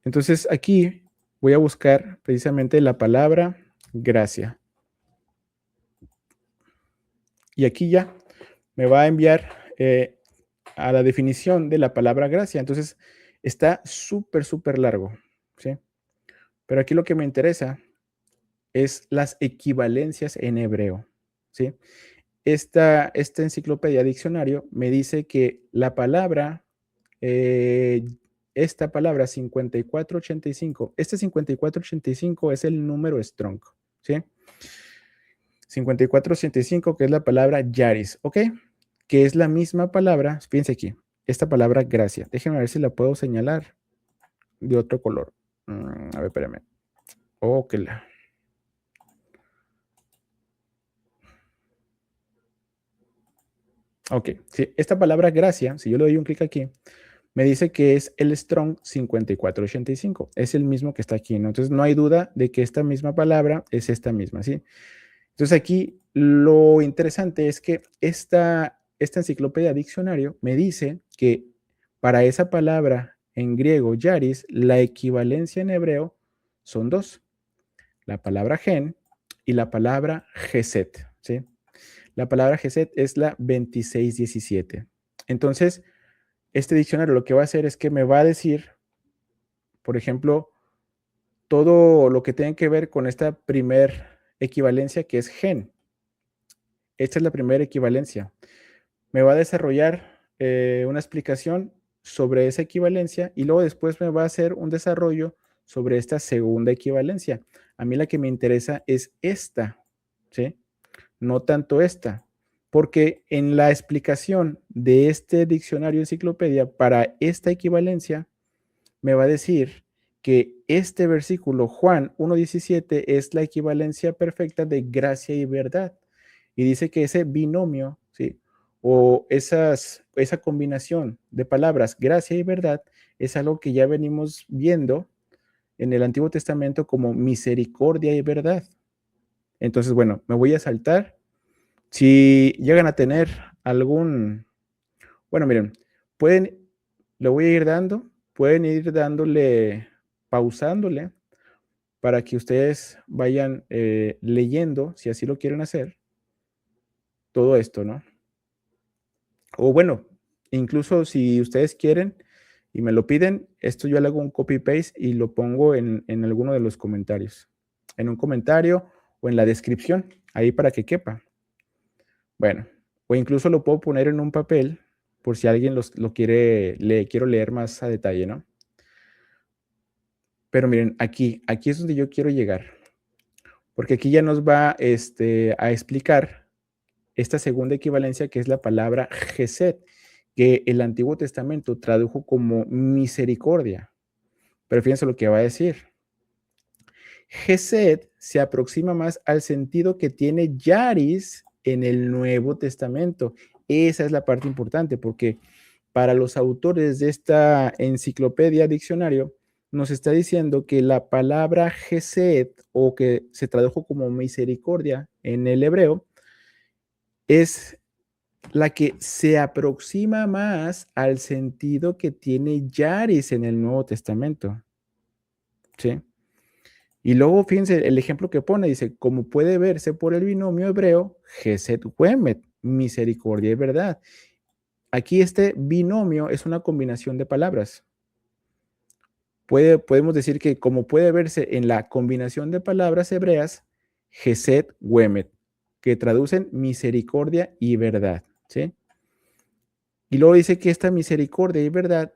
Entonces aquí voy a buscar precisamente la palabra gracia. Y aquí ya me va a enviar a la definición de la palabra gracia. Entonces está súper largo, ¿sí? Pero aquí lo que me interesa es las equivalencias en hebreo, ¿sí? Esta enciclopedia diccionario me dice que la palabra, esta palabra 5485, este 5485 es el número strong, ¿sí? 5485, que es la palabra yaris, ¿ok? Que es la misma palabra, fíjense aquí, esta palabra gracia. Déjenme ver si la puedo señalar de otro color. A ver, espérame. Oh, que la... Ok, sí, esta palabra gracia, si yo le doy un clic aquí, me dice que es el Strong 5485. Es el mismo que está aquí, ¿no? Entonces no hay duda de que esta misma palabra es esta misma, ¿sí? Entonces aquí lo interesante es que esta enciclopedia diccionario me dice que para esa palabra en griego yaris, la equivalencia en hebreo son dos, la palabra gen y la palabra geset, ¿sí? La palabra geset es la 2617. Entonces, este diccionario lo que va a hacer es que me va a decir, por ejemplo, todo lo que tiene que ver con esta primer equivalencia que es gen. Esta es la primera equivalencia. Me va a desarrollar una explicación sobre esa equivalencia y luego después me va a hacer un desarrollo sobre esta segunda equivalencia. A mí la que me interesa es esta, ¿sí? No tanto esta, porque en la explicación de este diccionario enciclopedia para esta equivalencia me va a decir que este versículo Juan 1:17 es la equivalencia perfecta de gracia y verdad. Y dice que ese binomio, ¿sí? O esa combinación de palabras, gracia y verdad, es algo que ya venimos viendo en el Antiguo Testamento como misericordia y verdad. Entonces, bueno, me voy a saltar. Si llegan a tener algún, bueno, miren, pueden, le voy a ir dando, pueden ir dándole, pausándole, para que ustedes vayan leyendo, si así lo quieren hacer, todo esto, ¿no? O bueno, incluso si ustedes quieren y me lo piden, esto yo le hago un copy-paste y lo pongo en alguno de los comentarios. En un comentario o en la descripción, ahí para que quepa. Bueno, o incluso lo puedo poner en un papel por si alguien lo quiere, quiero leer más a detalle, ¿no? Pero miren, aquí es donde yo quiero llegar, porque aquí ya nos va a explicar esta segunda equivalencia que es la palabra Gesed, que el Antiguo Testamento tradujo como misericordia. Pero fíjense lo que va a decir. Gesed se aproxima más al sentido que tiene Yaris en el Nuevo Testamento. Esa es la parte importante, porque para los autores de esta enciclopedia diccionario, nos está diciendo que la palabra Gesed, o que se tradujo como misericordia en el hebreo, es la que se aproxima más al sentido que tiene Yaris en el Nuevo Testamento. ¿Sí? Y luego fíjense el ejemplo que pone, dice, como puede verse por el binomio hebreo, Gesed Wemet, misericordia y verdad. Aquí este binomio es una combinación de palabras. Podemos decir que como puede verse en la combinación de palabras hebreas, Gesed Wemet, que traducen misericordia y verdad, ¿sí? Y luego dice que esta misericordia y verdad,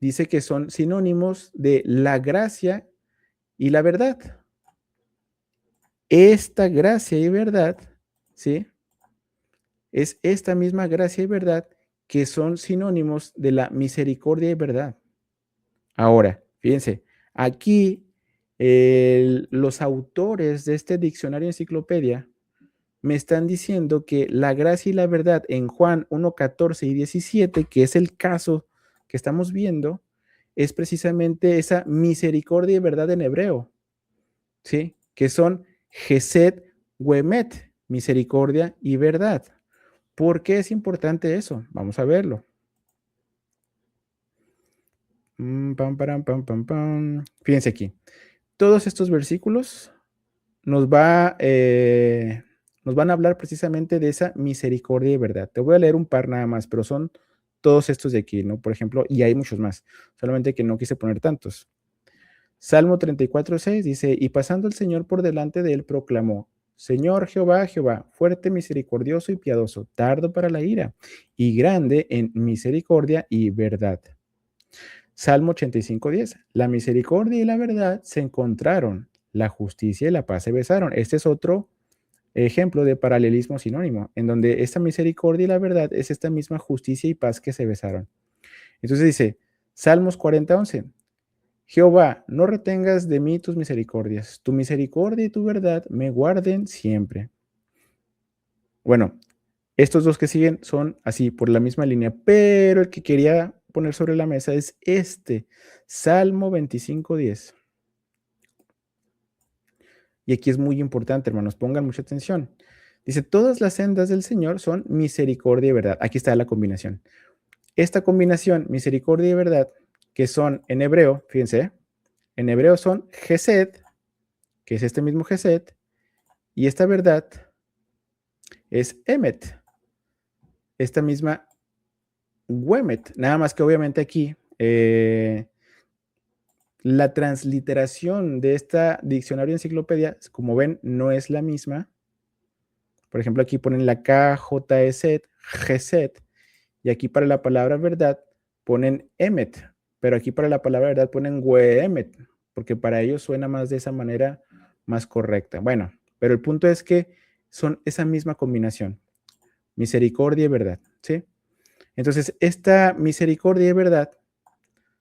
dice que son sinónimos de la gracia y la verdad. Esta gracia y verdad, ¿sí? Es esta misma gracia y verdad que son sinónimos de la misericordia y verdad. Ahora, fíjense, aquí los autores de este diccionario enciclopedia me están diciendo que la gracia y la verdad en Juan 1:14 y 17, que es el caso que estamos viendo, es precisamente esa misericordia y verdad en hebreo, ¿sí? Que son Gesed Wemet, misericordia y verdad. ¿Por qué es importante eso? Vamos a verlo. Pam, pam, pam, pam, pam. Fíjense aquí. Todos estos versículos nos van a hablar precisamente de esa misericordia y verdad. Te voy a leer un par nada más, pero son todos estos de aquí, ¿no? Por ejemplo, y hay muchos más, solamente que no quise poner tantos. Salmo 34:6 dice, y pasando el Señor por delante de él proclamó, Señor Jehová, Jehová, fuerte, misericordioso y piadoso, tardo para la ira y grande en misericordia y verdad. Salmo 85:10, la misericordia y la verdad se encontraron, la justicia y la paz se besaron. Este es otro ejemplo de paralelismo sinónimo, en donde esta misericordia y la verdad es esta misma justicia y paz que se besaron. Entonces dice, Salmos 40:11, Jehová, no retengas de mí tus misericordias, tu misericordia y tu verdad me guarden siempre. Bueno, estos dos que siguen son así, por la misma línea, pero el que quería poner sobre la mesa es este, Salmo 25:10. Y aquí es muy importante, hermanos, pongan mucha atención. Dice, todas las sendas del Señor son misericordia y verdad. Aquí está la combinación. Esta combinación, misericordia y verdad, que son en hebreo, fíjense, en hebreo son gesed, que es este mismo gesed, y esta verdad es emet, esta misma Wemet, nada más que obviamente aquí la transliteración de esta diccionario enciclopedia, como ven, no es la misma. Por ejemplo, aquí ponen la KJEZ, GESET, y aquí para la palabra verdad ponen emet, pero aquí para la palabra verdad ponen weemet, porque para ellos suena más de esa manera más correcta. Bueno, pero el punto es que son esa misma combinación, misericordia y verdad, ¿sí? Entonces, esta misericordia y verdad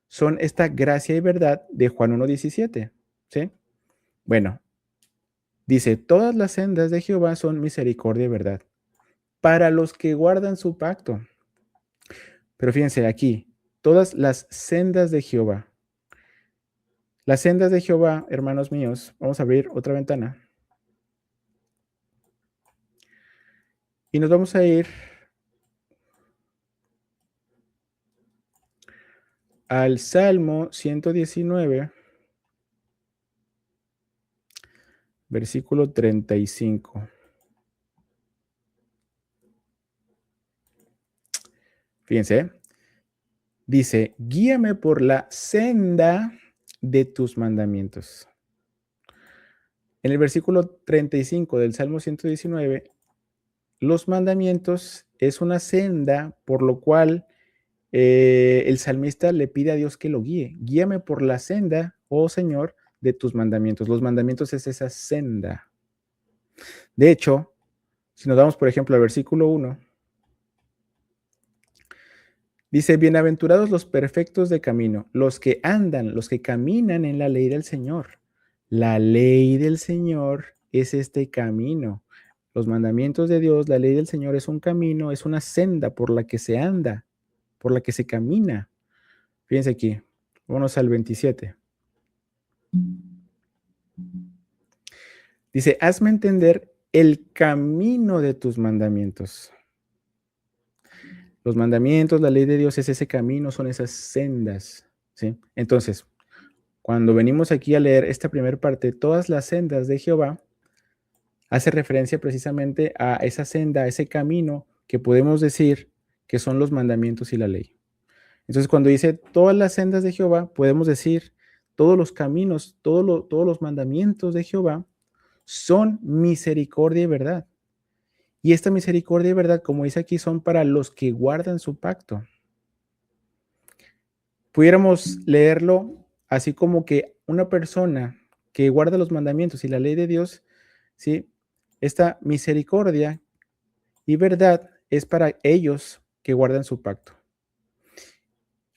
son esta gracia y verdad de Juan 1:17, ¿sí? Bueno, dice, todas las sendas de Jehová son misericordia y verdad para los que guardan su pacto. Pero fíjense aquí, todas las sendas de Jehová. Las sendas de Jehová, hermanos míos, vamos a abrir otra ventana. Y nos vamos a ir al Salmo 119, versículo 35. Fíjense, dice, guíame por la senda de tus mandamientos. En el versículo 35 del Salmo 119, los mandamientos es una senda por lo cual el salmista le pide a Dios que lo guíe. Guíame por la senda, oh Señor, de tus mandamientos. Los mandamientos es esa senda. De hecho, si nos damos, por ejemplo, al versículo 1, dice, bienaventurados los perfectos de camino, los que andan, los que caminan en la ley del Señor. La ley del Señor es este camino. Los mandamientos de Dios, la ley del Señor es un camino, es una senda por la que se anda, por la que se camina. Fíjense aquí, vámonos al 27. Dice, hazme entender el camino de tus mandamientos. Los mandamientos, la ley de Dios es ese camino, son esas sendas, ¿sí? Entonces, cuando venimos aquí a leer esta primera parte, todas las sendas de Jehová, hace referencia precisamente a esa senda, a ese camino que podemos decir que son los mandamientos y la ley. Entonces, cuando dice todas las sendas de Jehová, podemos decir todos los caminos, todos los mandamientos de Jehová son misericordia y verdad. Y esta misericordia y verdad, como dice aquí, son para los que guardan su pacto. Pudiéramos leerlo así como que una persona que guarda los mandamientos y la ley de Dios, ¿sí? Esta misericordia y verdad es para ellos que guardan su pacto.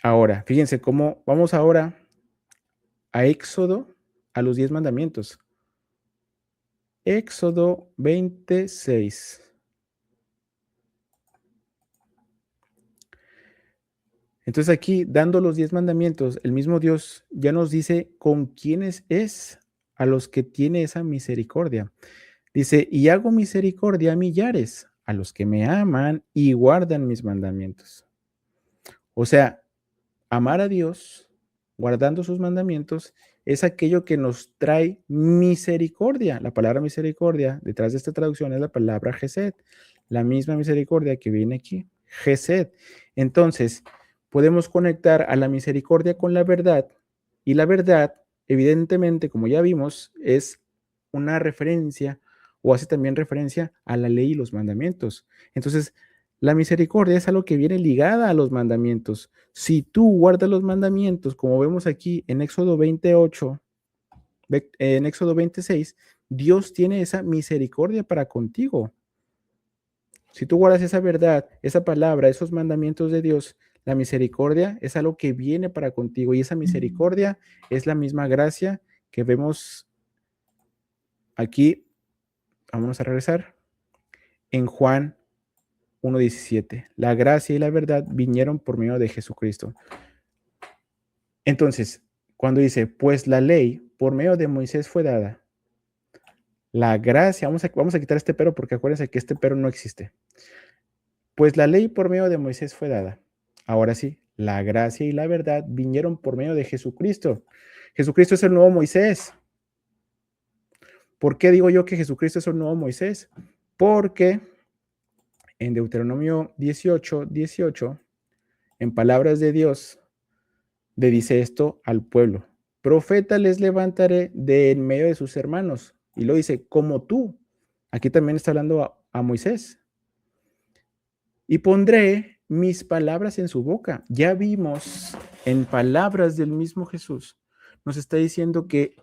Ahora, fíjense cómo vamos ahora a Éxodo, a los 10 mandamientos. Éxodo 26. Entonces aquí, dando los 10 mandamientos, el mismo Dios ya nos dice con quiénes es a los que tiene esa misericordia. Dice, y hago misericordia a millares, a los que me aman y guardan mis mandamientos. O sea, amar a Dios, guardando sus mandamientos, es aquello que nos trae misericordia. La palabra misericordia, detrás de esta traducción, es la palabra Gesed, la misma misericordia que viene aquí, Gesed. Entonces, podemos conectar a la misericordia con la verdad, y la verdad, evidentemente, como ya vimos, es una referencia o hace también referencia a la ley y los mandamientos. Entonces, la misericordia es algo que viene ligada a los mandamientos. Si tú guardas los mandamientos, como vemos aquí en Éxodo 28, en Éxodo 26, Dios tiene esa misericordia para contigo. Si tú guardas esa verdad, esa palabra, esos mandamientos de Dios, la misericordia es algo que viene para contigo y esa misericordia es la misma gracia que vemos aquí. Vamos a regresar en Juan 1:17. La gracia y la verdad vinieron por medio de Jesucristo. Entonces, cuando dice, pues la ley por medio de Moisés fue dada, la gracia, vamos a quitar este pero porque acuérdense que este pero no existe. Pues la ley por medio de Moisés fue dada. Ahora sí, la gracia y la verdad vinieron por medio de Jesucristo. Jesucristo es el nuevo Moisés. ¿Por qué digo yo que Jesucristo es el nuevo Moisés? Porque en Deuteronomio 18:18, en palabras de Dios, le dice esto al pueblo. Profeta les levantaré de en medio de sus hermanos. Y lo dice, como tú. Aquí también está hablando a Moisés. Y pondré mis palabras en su boca. Ya vimos en palabras del mismo Jesús. Nos está diciendo que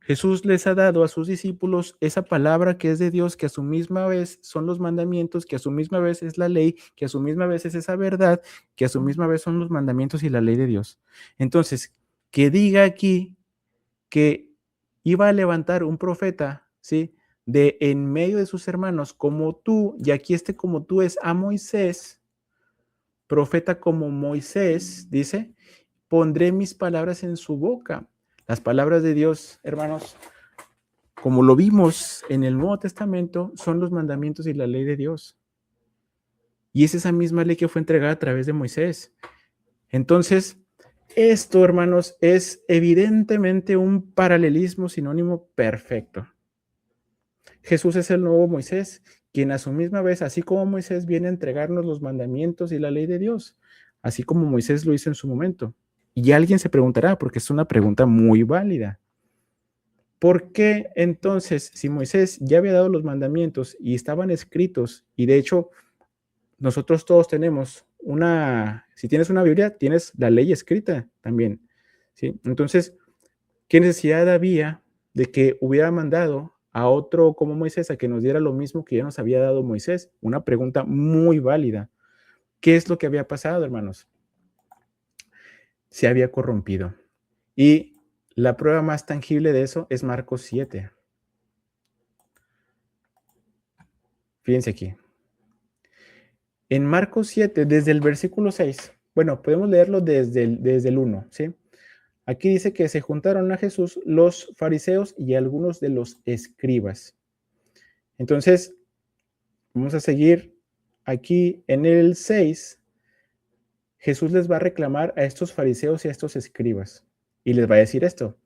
Jesús les ha dado a sus discípulos esa palabra que es de Dios, que a su misma vez son los mandamientos, que a su misma vez es la ley, que a su misma vez es esa verdad, que a su misma vez son los mandamientos y la ley de Dios. Entonces, que diga aquí que iba a levantar un profeta, ¿sí? De en medio de sus hermanos como tú, y aquí este como tú es a Moisés, profeta como Moisés, dice, pondré mis palabras en su boca. Las palabras de Dios, hermanos, como lo vimos en el Nuevo Testamento, son los mandamientos y la ley de Dios. Y es esa misma ley que fue entregada a través de Moisés. Entonces, esto, hermanos, es evidentemente un paralelismo sinónimo perfecto. Jesús es el nuevo Moisés, quien a su misma vez, así como Moisés, viene a entregarnos los mandamientos y la ley de Dios, así como Moisés lo hizo en su momento. Y alguien se preguntará, porque es una pregunta muy válida. ¿Por qué entonces, si Moisés ya había dado los mandamientos y estaban escritos, y de hecho nosotros todos tenemos si tienes una Biblia, tienes la ley escrita también, ¿sí? Entonces, ¿qué necesidad había de que hubiera mandado a otro como Moisés a que nos diera lo mismo que ya nos había dado Moisés? Una pregunta muy válida. ¿Qué es lo que había pasado, hermanos? Se había corrompido. Y la prueba más tangible de eso es Marcos 7. Fíjense aquí. En Marcos 7, desde el versículo 6, bueno, podemos leerlo desde el 1, ¿sí? Aquí dice que se juntaron a Jesús los fariseos y algunos de los escribas. Entonces, vamos a seguir aquí en el 6. Jesús les va a reclamar a estos fariseos y a estos escribas. Y les va a decir esto.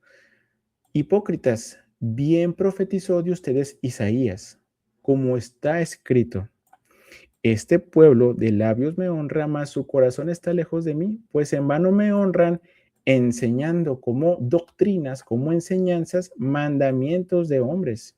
Hipócritas, bien profetizó de ustedes Isaías, como está escrito. Este pueblo de labios me honra, mas su corazón está lejos de mí, pues en vano me honran, enseñando como doctrinas, como enseñanzas, mandamientos de hombres.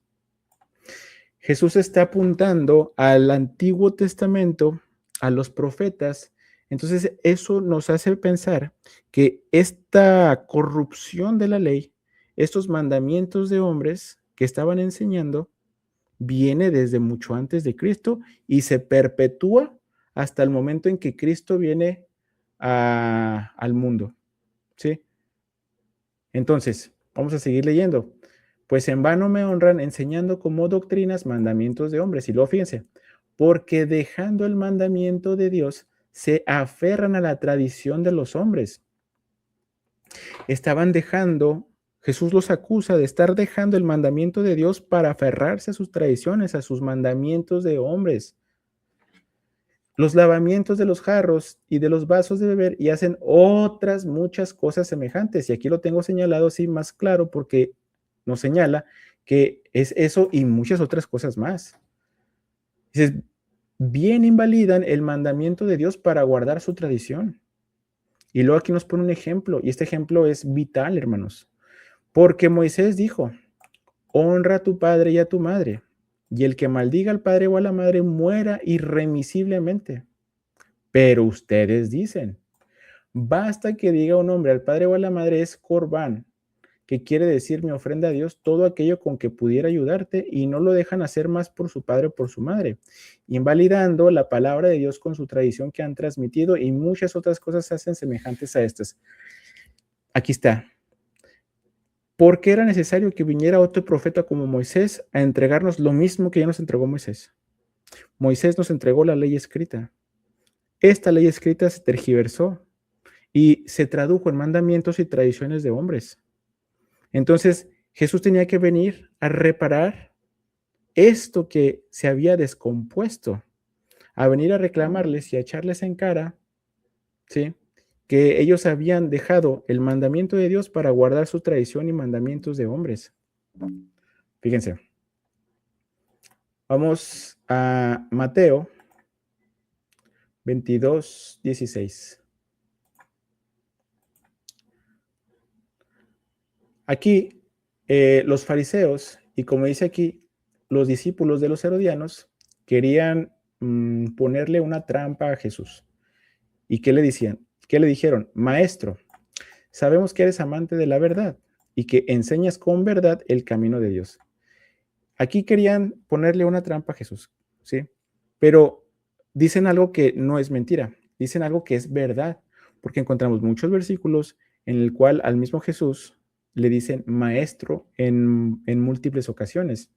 Jesús está apuntando al Antiguo Testamento, a los profetas. Entonces, eso nos hace pensar que esta corrupción de la ley, estos mandamientos de hombres que estaban enseñando, viene desde mucho antes de Cristo y se perpetúa hasta el momento en que Cristo viene al mundo, ¿sí? Entonces, vamos a seguir leyendo. Pues en vano me honran enseñando como doctrinas mandamientos de hombres. Y luego fíjense, porque dejando el mandamiento de Dios, se aferran a la tradición de los hombres. Estaban dejando, Jesús los acusa de estar dejando el mandamiento de Dios para aferrarse a sus tradiciones, a sus mandamientos de hombres. Los lavamientos de los jarros y de los vasos de beber y hacen otras muchas cosas semejantes. Y aquí lo tengo señalado así más claro porque nos señala que es eso y muchas otras cosas más. Dices, bien invalidan el mandamiento de Dios para guardar su tradición. Y luego aquí nos pone un ejemplo, y este ejemplo es vital, hermanos. Porque Moisés dijo, honra a tu padre y a tu madre, y el que maldiga al padre o a la madre muera irremisiblemente. Pero ustedes dicen, basta que diga un hombre al padre o a la madre es corbán, que quiere decir mi ofrenda a Dios, todo aquello con que pudiera ayudarte, y no lo dejan hacer más por su padre o por su madre, invalidando la palabra de Dios con su tradición que han transmitido, y muchas otras cosas se hacen semejantes a estas. Aquí está. ¿Por qué era necesario que viniera otro profeta como Moisés a entregarnos lo mismo que ya nos entregó Moisés? Moisés nos entregó la ley escrita. Esta ley escrita se tergiversó y se tradujo en mandamientos y tradiciones de hombres. Entonces, Jesús tenía que venir a reparar esto que se había descompuesto, a venir a reclamarles y a echarles en cara, ¿sí?, que ellos habían dejado el mandamiento de Dios para guardar su tradición y mandamientos de hombres. Fíjense. Vamos a Mateo 22:16. Aquí, los fariseos, y como dice aquí, los discípulos de los herodianos, querían ponerle una trampa a Jesús. ¿Y qué le decían? ¿Qué le dijeron? Maestro, sabemos que eres amante de la verdad y que enseñas con verdad el camino de Dios. Aquí querían ponerle una trampa a Jesús, ¿sí? Pero dicen algo que no es mentira, dicen algo que es verdad, porque encontramos muchos versículos en el cual al mismo Jesús le dicen maestro en múltiples ocasiones.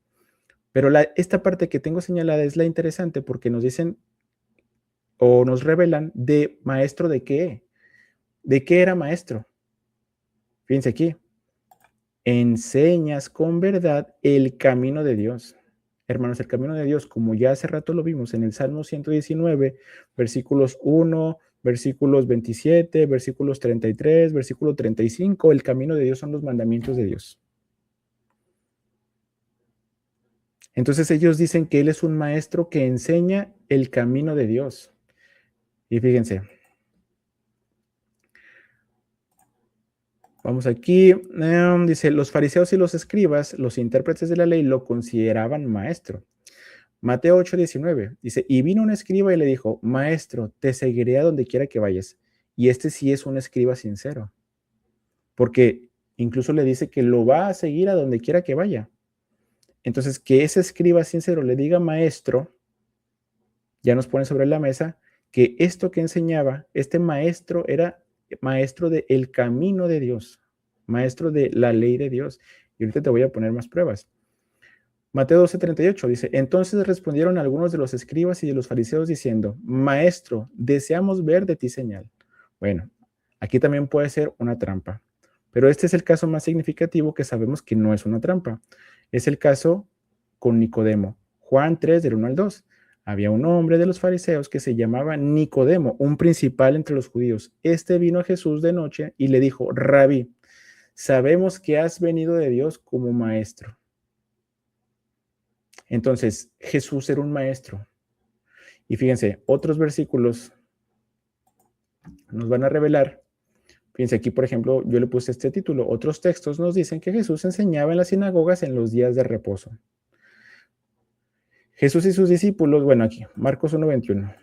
Pero esta parte que tengo señalada es la interesante porque nos dicen o nos revelan de maestro de qué era maestro. Fíjense aquí, enseñas con verdad el camino de Dios. Hermanos, el camino de Dios, como ya hace rato lo vimos en el Salmo 119, versículos 1, versículos 27, versículos 33, versículo 35, el camino de Dios son los mandamientos de Dios. Entonces ellos dicen que Él es un maestro que enseña el camino de Dios. Y fíjense, vamos aquí, dice, los fariseos y los escribas, los intérpretes de la ley, lo consideraban maestro. Mateo 8:19 dice, y vino un escriba y le dijo, maestro, te seguiré a donde quiera que vayas. Y este sí es un escriba sincero, porque incluso le dice que lo va a seguir a donde quiera que vaya. Entonces, que ese escriba sincero le diga maestro, ya nos pone sobre la mesa que esto que enseñaba, este maestro era maestro del camino de Dios, maestro de la ley de Dios. Y ahorita te voy a poner más pruebas. Mateo 12:38 dice, entonces respondieron algunos de los escribas y de los fariseos diciendo, maestro, deseamos ver de ti señal. Bueno, aquí también puede ser una trampa, pero este es el caso más significativo que sabemos que no es una trampa. Es el caso con Nicodemo. Juan 3, del 1 al 2. Había un hombre de los fariseos que se llamaba Nicodemo, un principal entre los judíos. Este vino a Jesús de noche y le dijo, Rabí, sabemos que has venido de Dios como maestro. Entonces, Jesús era un maestro. Y fíjense, otros versículos nos van a revelar. Fíjense aquí, por ejemplo, yo le puse este título. Otros textos nos dicen que Jesús enseñaba en las sinagogas en los días de reposo. Jesús y sus discípulos, bueno, aquí, Marcos 1:21.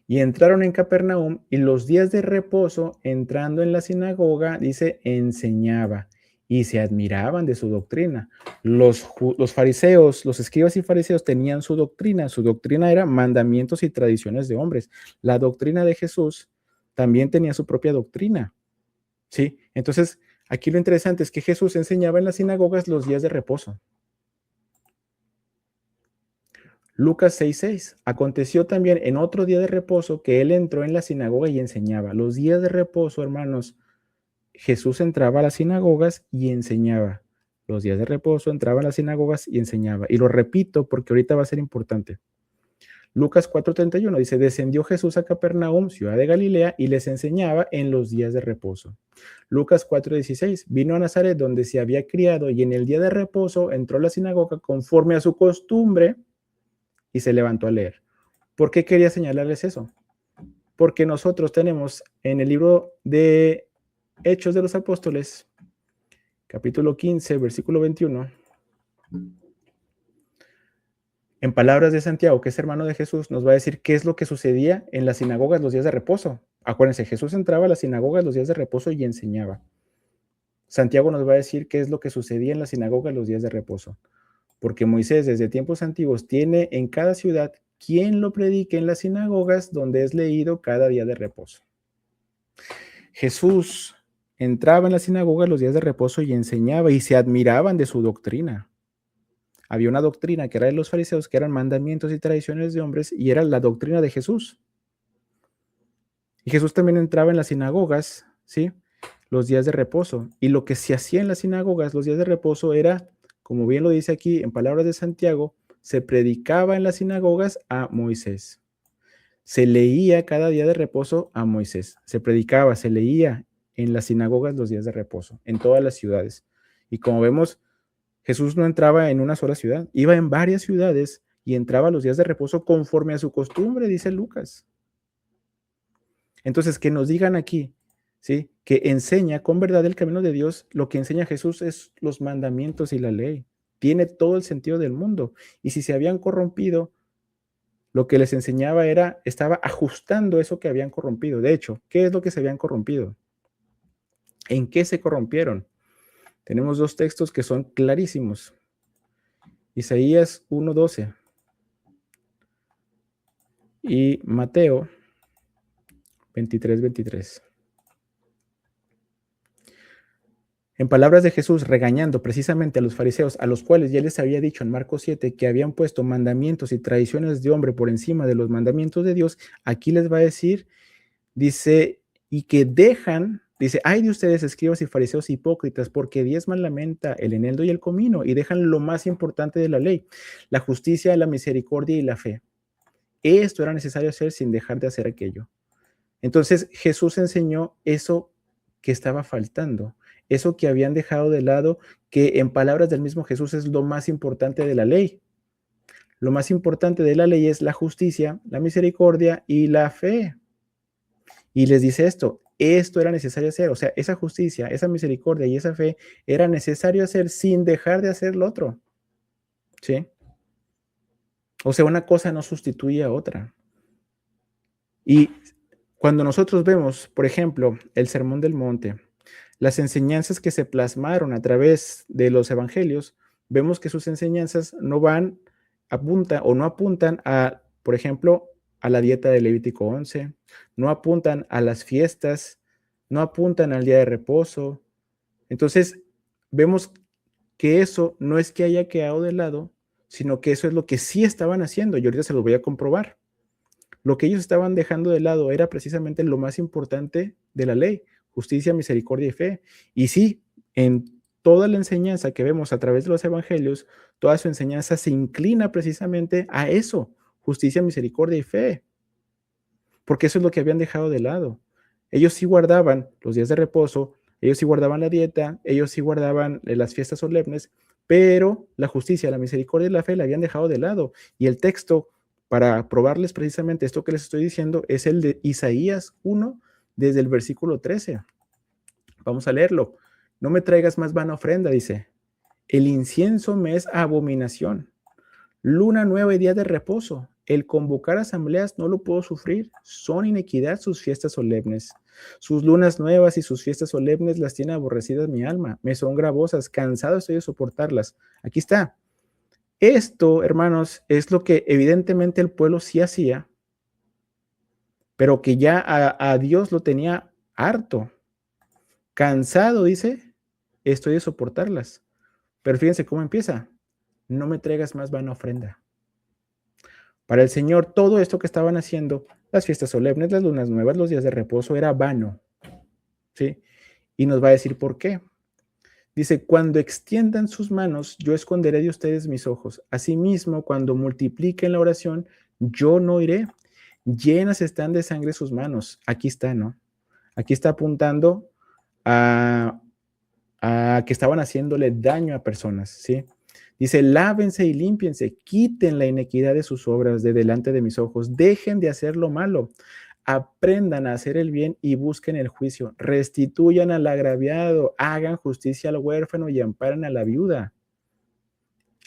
Y entraron en Capernaum y los días de reposo, entrando en la sinagoga, dice, enseñaba y se admiraban de su doctrina. Los fariseos, los escribas y fariseos tenían su doctrina era mandamientos y tradiciones de hombres. La doctrina de Jesús también tenía su propia doctrina, ¿sí? Entonces, aquí lo interesante es que Jesús enseñaba en las sinagogas los días de reposo. Lucas 6:6. Aconteció también en otro día de reposo que él entró en la sinagoga y enseñaba. Los días de reposo, hermanos, Jesús entraba a las sinagogas y enseñaba. Los días de reposo entraba a las sinagogas y enseñaba. Y lo repito porque ahorita va a ser importante. Lucas 4:31 dice, descendió Jesús a Capernaum, ciudad de Galilea, y les enseñaba en los días de reposo. Lucas 4:16, vino a Nazaret donde se había criado y en el día de reposo entró a la sinagoga conforme a su costumbre y se levantó a leer. ¿Por qué quería señalarles eso? Porque nosotros tenemos en el libro de Hechos de los Apóstoles, capítulo 15, versículo 21, en palabras de Santiago, que es hermano de Jesús, nos va a decir qué es lo que sucedía en las sinagogas los días de reposo. Acuérdense, Jesús entraba a las sinagogas los días de reposo y enseñaba. Santiago nos va a decir qué es lo que sucedía en la sinagoga los días de reposo. Porque Moisés desde tiempos antiguos tiene en cada ciudad quien lo predique en las sinagogas donde es leído cada día de reposo. Jesús entraba en la sinagoga los días de reposo y enseñaba y se admiraban de su doctrina. Había una doctrina que era de los fariseos, que eran mandamientos y tradiciones de hombres, y era la doctrina de Jesús. Y Jesús también entraba en las sinagogas, ¿sí? Los días de reposo. Y lo que se hacía en las sinagogas los días de reposo era, como bien lo dice aquí en palabras de Santiago, se predicaba en las sinagogas a Moisés. Se leía cada día de reposo a Moisés. Se predicaba, se leía en las sinagogas los días de reposo, en todas las ciudades. Y como vemos, Jesús no entraba en una sola ciudad, iba en varias ciudades y entraba los días de reposo conforme a su costumbre, dice Lucas. Entonces, que nos digan aquí, ¿sí? Que enseña con verdad el camino de Dios, lo que enseña Jesús es los mandamientos y la ley. Tiene todo el sentido del mundo. Y si se habían corrompido, lo que les enseñaba estaba ajustando eso que habían corrompido. De hecho, ¿qué es lo que se habían corrompido? ¿En qué se corrompieron? Tenemos dos textos que son clarísimos. Isaías 1:12 y Mateo 23:23. En palabras de Jesús, regañando precisamente a los fariseos, a los cuales ya les había dicho en Marcos 7 que habían puesto mandamientos y tradiciones de hombre por encima de los mandamientos de Dios, aquí les va a decir, dice, y que dejan, dice, ay de ustedes escribas y fariseos hipócritas, porque diezman la menta, el eneldo y el comino, y dejan lo más importante de la ley, la justicia, la misericordia y la fe. Esto era necesario hacer sin dejar de hacer aquello. Entonces Jesús enseñó eso que estaba faltando, eso que habían dejado de lado, que en palabras del mismo Jesús es lo más importante de la ley. Lo más importante de la ley es la justicia, la misericordia y la fe. Y les dice esto era necesario hacer, o sea, esa justicia, esa misericordia y esa fe era necesario hacer sin dejar de hacer lo otro. ¿Sí? O sea, una cosa no sustituye a otra. Y cuando nosotros vemos, por ejemplo, el Sermón del Monte, las enseñanzas que se plasmaron a través de los evangelios, vemos que sus enseñanzas no apuntan a, por ejemplo, a la dieta de Levítico 11, no apuntan a las fiestas, no apuntan al día de reposo. Entonces, vemos que eso no es que haya quedado de lado, sino que eso es lo que sí estaban haciendo, y ahorita se los voy a comprobar. Lo que ellos estaban dejando de lado era precisamente lo más importante de la ley, justicia, misericordia y fe. Y sí, en toda la enseñanza que vemos a través de los evangelios, toda su enseñanza se inclina precisamente a eso, justicia, misericordia y fe. Porque eso es lo que habían dejado de lado. Ellos sí guardaban los días de reposo, ellos sí guardaban la dieta, ellos sí guardaban las fiestas solemnes, pero la justicia, la misericordia y la fe la habían dejado de lado. Y el texto para probarles precisamente esto que les estoy diciendo es el de Isaías 1, desde el versículo 13. Vamos a leerlo. No me traigas más vana ofrenda, dice. El incienso me es abominación. Luna nueva y día de reposo. El convocar asambleas no lo puedo sufrir. Son inequidad sus fiestas solemnes. Sus lunas nuevas y sus fiestas solemnes las tiene aborrecidas mi alma. Me son gravosas. Cansado estoy de soportarlas. Aquí está. Esto, hermanos, es lo que evidentemente el pueblo sí hacía, pero que ya a Dios lo tenía harto. Cansado, dice, estoy de soportarlas. Pero fíjense cómo empieza. No me traigas más vana ofrenda. Para el Señor, todo esto que estaban haciendo, las fiestas solemnes, las lunas nuevas, los días de reposo, era vano. ¿Sí? Y nos va a decir por qué. Dice, cuando extiendan sus manos, yo esconderé de ustedes mis ojos. Asimismo, cuando multipliquen la oración, yo no iré. Llenas están de sangre sus manos. Aquí está, ¿no? Aquí está apuntando a que estaban haciéndole daño a personas, ¿sí? Dice, lávense y límpiense, quiten la inequidad de sus obras de delante de mis ojos, dejen de hacer lo malo, aprendan a hacer el bien y busquen el juicio, restituyan al agraviado, hagan justicia al huérfano y amparen a la viuda.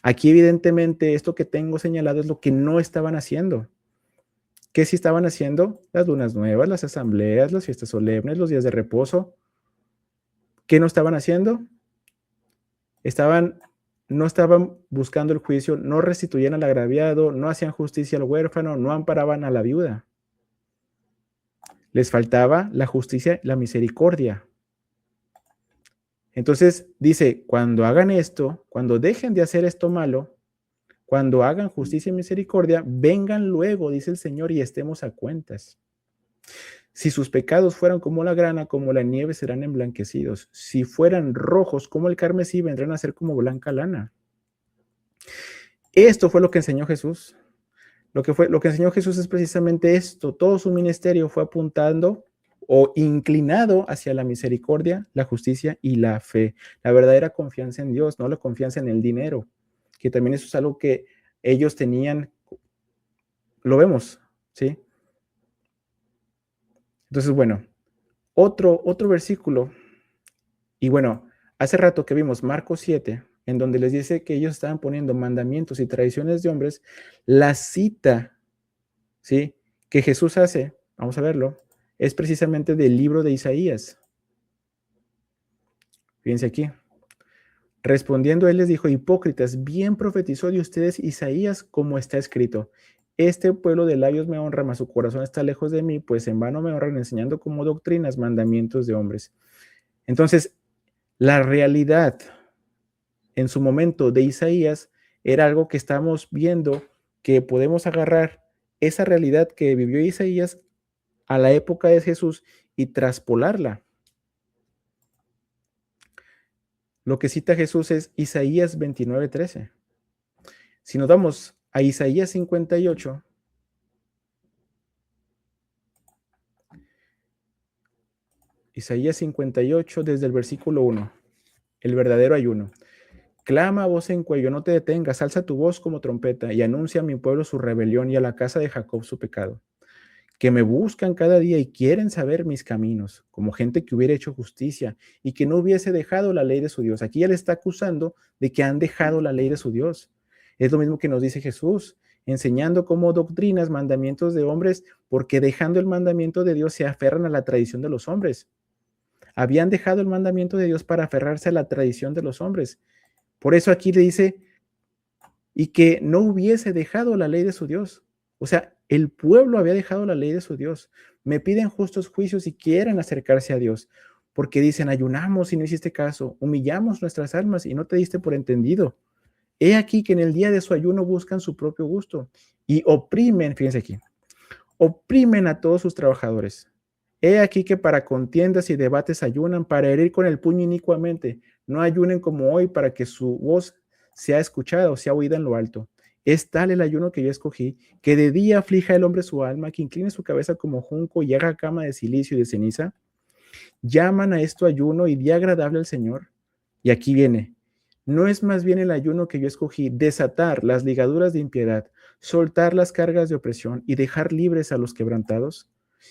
Aquí evidentemente esto que tengo señalado es lo que no estaban haciendo. ¿Qué sí estaban haciendo? Las lunas nuevas, las asambleas, las fiestas solemnes, los días de reposo. ¿Qué no estaban haciendo? No estaban buscando el juicio, no restituían al agraviado, no hacían justicia al huérfano, no amparaban a la viuda. Les faltaba la justicia, la misericordia. Entonces dice, cuando hagan esto, cuando dejen de hacer esto malo, cuando hagan justicia y misericordia, vengan luego, dice el Señor, y estemos a cuentas. Si sus pecados fueran como la grana, como la nieve, serán emblanquecidos. Si fueran rojos como el carmesí, vendrán a ser como blanca lana. Esto fue lo que enseñó Jesús. Lo que enseñó Jesús es precisamente esto. Todo su ministerio fue apuntando o inclinado hacia la misericordia, la justicia y la fe. La verdadera confianza en Dios, no la confianza en el dinero, que también eso es algo que ellos tenían, lo vemos, ¿sí? Entonces, bueno, otro versículo, y bueno, hace rato que vimos Marcos 7, en donde les dice que ellos estaban poniendo mandamientos y tradiciones de hombres, la cita, ¿sí?, que Jesús hace, vamos a verlo, es precisamente del libro de Isaías. Fíjense aquí. Respondiendo él les dijo, hipócritas, bien profetizó de ustedes Isaías como está escrito. Este pueblo de labios me honra, mas su corazón está lejos de mí, pues en vano me honran enseñando como doctrinas mandamientos de hombres. Entonces, la realidad en su momento de Isaías era algo que estamos viendo, que podemos agarrar esa realidad que vivió Isaías a la época de Jesús y traspolarla. Lo que cita Jesús es Isaías 29:13. Si nos vamos a Isaías 58, Isaías 58 desde el versículo 1, el verdadero ayuno. Clama a voz en cuello, no te detengas, alza tu voz como trompeta y anuncia a mi pueblo su rebelión y a la casa de Jacob su pecado. Que me buscan cada día y quieren saber mis caminos, como gente que hubiera hecho justicia y que no hubiese dejado la ley de su Dios. Aquí él está acusando de que han dejado la ley de su Dios. Es lo mismo que nos dice Jesús, enseñando como doctrinas, mandamientos de hombres, porque dejando el mandamiento de Dios se aferran a la tradición de los hombres. Habían dejado el mandamiento de Dios para aferrarse a la tradición de los hombres. Por eso aquí le dice, y que no hubiese dejado la ley de su Dios. O sea, el pueblo había dejado la ley de su Dios. Me piden justos juicios y quieren acercarse a Dios, porque dicen, ayunamos y no hiciste caso, humillamos nuestras almas y no te diste por entendido. He aquí que en el día de su ayuno buscan su propio gusto y oprimen, fíjense aquí, oprimen a todos sus trabajadores. He aquí que para contiendas y debates ayunan, para herir con el puño inicuamente. No ayunen como hoy para que su voz sea escuchada o sea oída en lo alto. Es tal el ayuno que yo escogí, que de día aflija el hombre su alma, que incline su cabeza como junco y haga cama de silicio y de ceniza. Llaman a esto ayuno y día agradable al Señor. Y aquí viene, ¿no es más bien el ayuno que yo escogí desatar las ligaduras de impiedad, soltar las cargas de opresión y dejar libres a los quebrantados?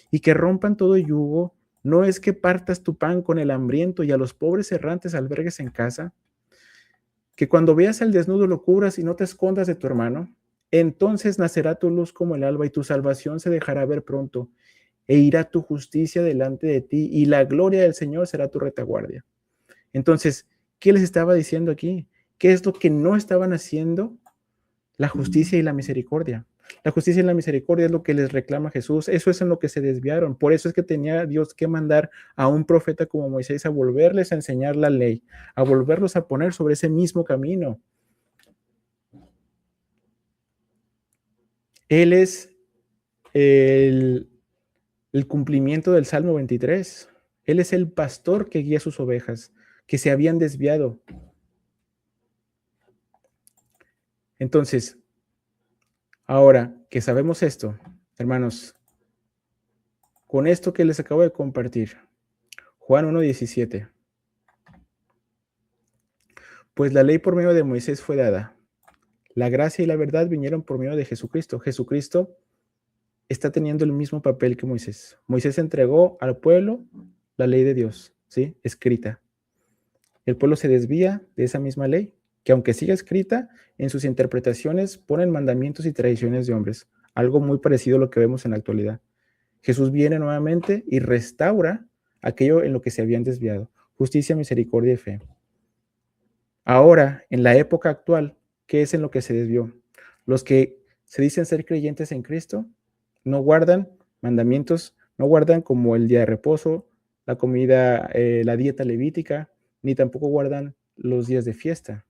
Y que rompan todo yugo, ¿no es que partas tu pan con el hambriento y a los pobres errantes albergues en casa? Que cuando veas al desnudo lo cubras y no te escondas de tu hermano. Entonces nacerá tu luz como el alba y tu salvación se dejará ver pronto, e irá tu justicia delante de ti y la gloria del Señor será tu retaguardia. Entonces, ¿qué les estaba diciendo aquí? ¿Qué es lo que no estaban haciendo? La justicia y la misericordia. La justicia y la misericordia es lo que les reclama Jesús. Eso es en lo que se desviaron. Por eso es que tenía Dios que mandar a un profeta como Moisés a volverles a enseñar la ley, a volverlos a poner sobre ese mismo camino. Él es el cumplimiento del Salmo 23. Él es el pastor que guía sus ovejas, que se habían desviado. Entonces, ahora que sabemos esto, hermanos, con esto que les acabo de compartir, Juan 1:17. Pues la ley por medio de Moisés fue dada. La gracia y la verdad vinieron por medio de Jesucristo. Jesucristo está teniendo el mismo papel que Moisés. Moisés entregó al pueblo la ley de Dios, ¿sí? Escrita. El pueblo se desvía de esa misma ley, que aunque siga escrita, en sus interpretaciones ponen mandamientos y tradiciones de hombres, algo muy parecido a lo que vemos en la actualidad. Jesús viene nuevamente y restaura aquello en lo que se habían desviado. justicia, misericordia y fe. Ahora, en la época actual, ¿qué es en lo que se desvió? Los que se dicen ser creyentes en Cristo no guardan mandamientos, no guardan como el día de reposo, la comida, la dieta levítica, ni tampoco guardan los días de fiesta.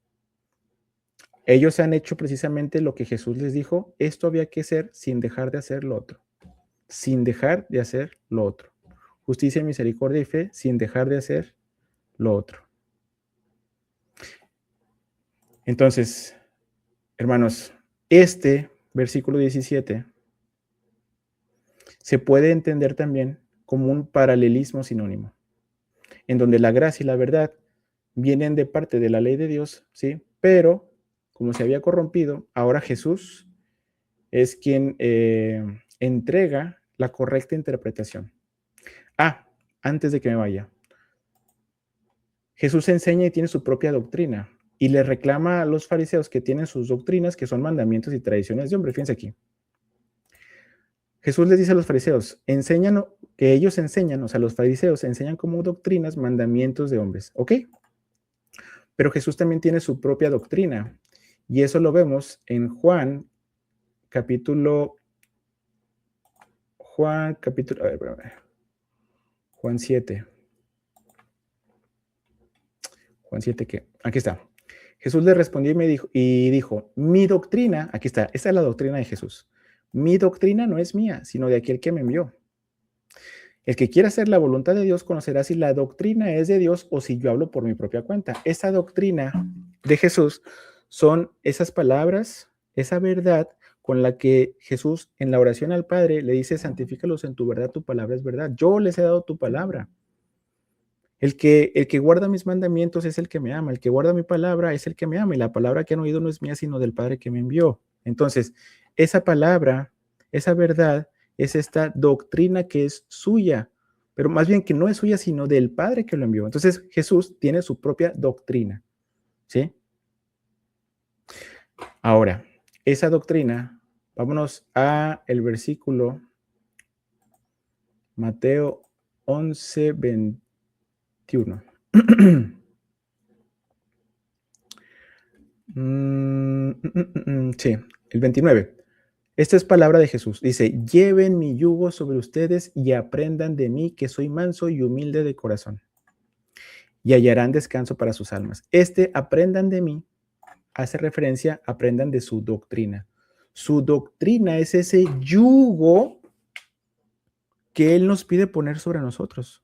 Ellos han hecho precisamente lo que Jesús les dijo, esto había que hacer sin dejar de hacer lo otro, sin dejar de hacer lo otro. Justicia, misericordia y fe, sin dejar de hacer lo otro. Entonces, hermanos, este versículo 17 se puede entender también como un paralelismo sinónimo, en donde la gracia y la verdad vienen de parte de la ley de Dios, ¿sí? Pero, como se había corrompido, ahora Jesús es quien entrega la correcta interpretación. Antes de que me vaya, Jesús enseña y tiene su propia doctrina y le reclama a los fariseos que tienen sus doctrinas, que son mandamientos y tradiciones de hombre. Fíjense aquí. Jesús les dice a los fariseos, enseñan, que ellos enseñan, o sea, los fariseos enseñan como doctrinas mandamientos de hombres, ¿ok? Pero Jesús también tiene su propia doctrina y eso lo vemos en Juan capítulo, a ver, Juan 7. Juan 7, ¿qué? Aquí está. Jesús le respondió y dijo, mi doctrina, aquí está, esta es la doctrina de Jesús. Mi doctrina no es mía, sino de aquel que me envió. El que quiera hacer la voluntad de Dios conocerá si la doctrina es de Dios o si yo hablo por mi propia cuenta. Esa doctrina de Jesús son esas palabras, esa verdad con la que Jesús en la oración al Padre le dice, santifícalos en tu verdad, tu palabra es verdad. Yo les he dado tu palabra. El que guarda mis mandamientos es el que me ama, el que guarda mi palabra es el que me ama, y la palabra que han oído no es mía, sino del Padre que me envió. Entonces, esa palabra, esa verdad, es esta doctrina que es suya, pero más bien que no es suya, sino del Padre que lo envió. Entonces, Jesús tiene su propia doctrina, ¿sí? Ahora, esa doctrina, vámonos a el versículo Mateo 11, 21. Sí, el 29. Esta es palabra de Jesús. Dice, lleven mi yugo sobre ustedes y aprendan de mí, que soy manso y humilde de corazón, y hallarán descanso para sus almas. Aprendan de mí, hace referencia, aprendan de su doctrina. Su doctrina es ese yugo que Él nos pide poner sobre nosotros.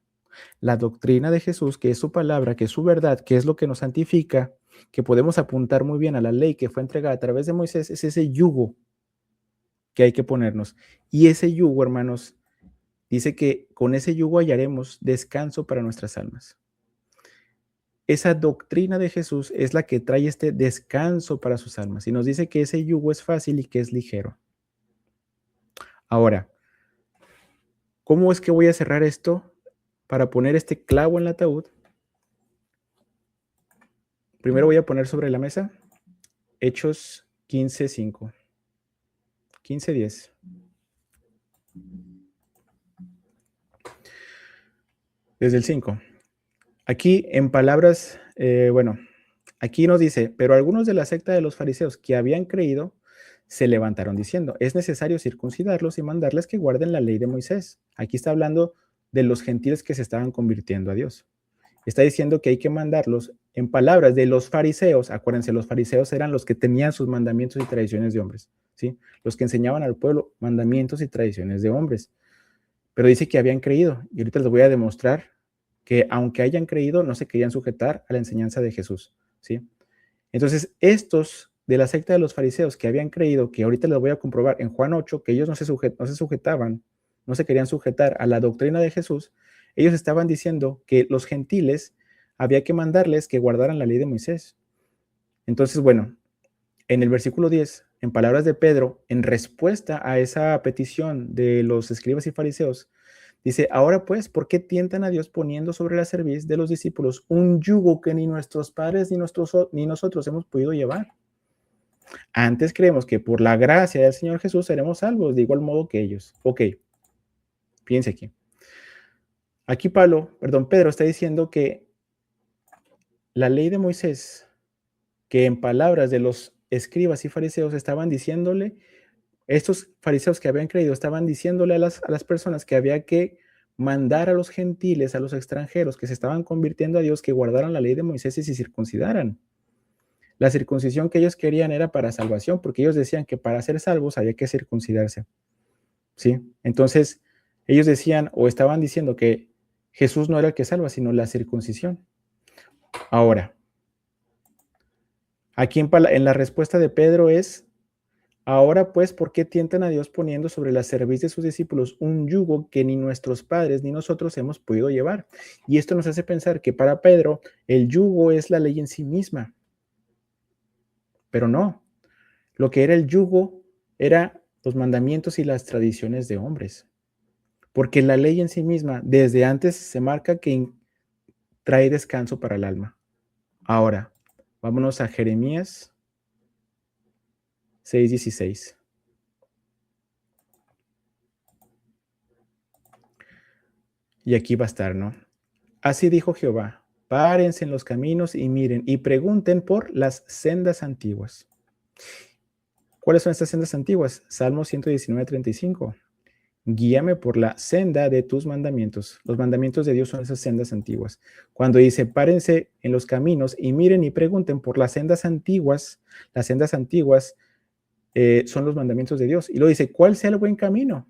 La doctrina de Jesús, que es su palabra, que es su verdad, que es lo que nos santifica, que podemos apuntar muy bien a la ley que fue entregada a través de Moisés, es ese yugo que hay que ponernos. Y ese yugo, hermanos, dice que con ese yugo hallaremos descanso para nuestras almas. Esa doctrina de Jesús es la que trae este descanso para sus almas y nos dice que ese yugo es fácil y que es ligero. Ahora, ¿cómo es que voy a cerrar esto para poner este clavo en el ataúd? Primero voy a poner sobre la mesa Hechos 15:5, 15:10. Desde el 5. Aquí en palabras, aquí nos dice, pero algunos de la secta de los fariseos que habían creído se levantaron diciendo, es necesario circuncidarlos y mandarles que guarden la ley de Moisés. Aquí está hablando de los gentiles que se estaban convirtiendo a Dios. Está diciendo que hay que mandarlos en palabras de los fariseos. Acuérdense, los fariseos eran los que tenían sus mandamientos y tradiciones de hombres, ¿sí? Los que enseñaban al pueblo mandamientos y tradiciones de hombres. Pero dice que habían creído. Y ahorita les voy a demostrar que aunque hayan creído, no se querían sujetar a la enseñanza de Jesús, ¿sí? Entonces, estos de la secta de los fariseos que habían creído, que ahorita les voy a comprobar en Juan 8, que ellos no se sujetaban, no se querían sujetar a la doctrina de Jesús, ellos estaban diciendo que los gentiles había que mandarles que guardaran la ley de Moisés. Entonces, bueno, en el versículo 10, en palabras de Pedro, en respuesta a esa petición de los escribas y fariseos, dice, ahora pues, ¿por qué tientan a Dios poniendo sobre la cerviz de los discípulos un yugo que ni nuestros padres ni nosotros hemos podido llevar? Antes creemos que por la gracia del Señor Jesús seremos salvos, de igual modo que ellos. Ok, piense aquí. Aquí Pedro está diciendo que la ley de Moisés, que en palabras de los escribas y fariseos estaban diciéndole, estos fariseos que habían creído estaban diciéndole a las personas que había que mandar a los gentiles, a los extranjeros que se estaban convirtiendo a Dios, que guardaran la ley de Moisés y se circuncidaran. La circuncisión que ellos querían era para salvación, porque ellos decían que para ser salvos había que circuncidarse. ¿Sí? Entonces, ellos decían o estaban diciendo que Jesús no era el que salva, sino la circuncisión. Ahora, aquí en la respuesta de Pedro es, ahora pues, ¿por qué tientan a Dios poniendo sobre la cerviz de sus discípulos un yugo que ni nuestros padres ni nosotros hemos podido llevar? Y esto nos hace pensar que para Pedro el yugo es la ley en sí misma, pero no. Lo que era el yugo era los mandamientos y las tradiciones de hombres, porque la ley en sí misma desde antes se marca que trae descanso para el alma. Ahora, vámonos a Jeremías 6:16. Y aquí va a estar, ¿no? Así dijo Jehová, párense en los caminos y miren y pregunten por las sendas antiguas. ¿Cuáles son estas sendas antiguas? Salmo 119:35. Guíame por la senda de tus mandamientos. Los mandamientos de Dios son esas sendas antiguas. Cuando dice, párense en los caminos y miren y pregunten por las sendas antiguas son los mandamientos de Dios. Y luego dice, ¿cuál sea el buen camino?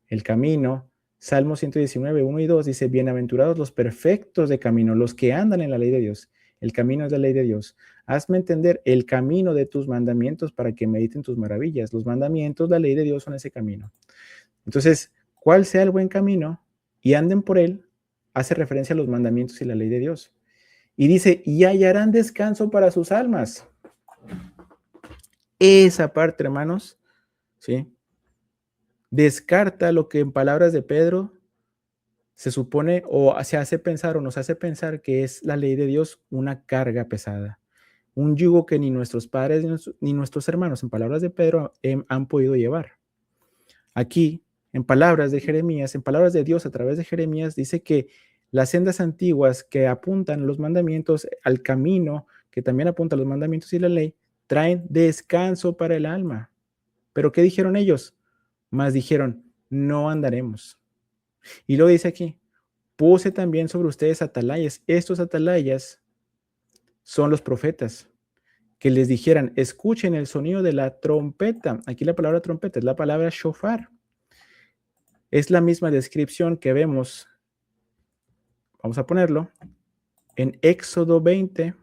El camino, Salmo 119, 1 y 2 dice, bienaventurados los perfectos de camino, los que andan en la ley de Dios. El camino es la ley de Dios. Hazme entender el camino de tus mandamientos para que mediten tus maravillas. Los mandamientos, la ley de Dios son ese camino. Entonces, ¿cuál sea el buen camino? Y anden por él, hace referencia a los mandamientos y la ley de Dios. Y dice, y hallarán descanso para sus almas. Esa parte, hermanos, ¿sí? Descarta lo que en palabras de Pedro se supone o se hace pensar o nos hace pensar que es la ley de Dios una carga pesada, un yugo que ni nuestros padres ni nuestros hermanos, en palabras de Pedro, han podido llevar. Aquí, en palabras de Jeremías, en palabras de Dios a través de Jeremías, dice que las sendas antiguas que apuntan los mandamientos al camino, que también apunta los mandamientos y la ley, traen descanso para el alma. ¿Pero qué dijeron ellos? Más dijeron, no andaremos. Y lo dice aquí, puse también sobre ustedes atalayas. Estos atalayas son los profetas, que les dijeran, escuchen el sonido de la trompeta. Aquí la palabra trompeta es la palabra shofar. Es la misma descripción que vemos, vamos a ponerlo, en Éxodo 20,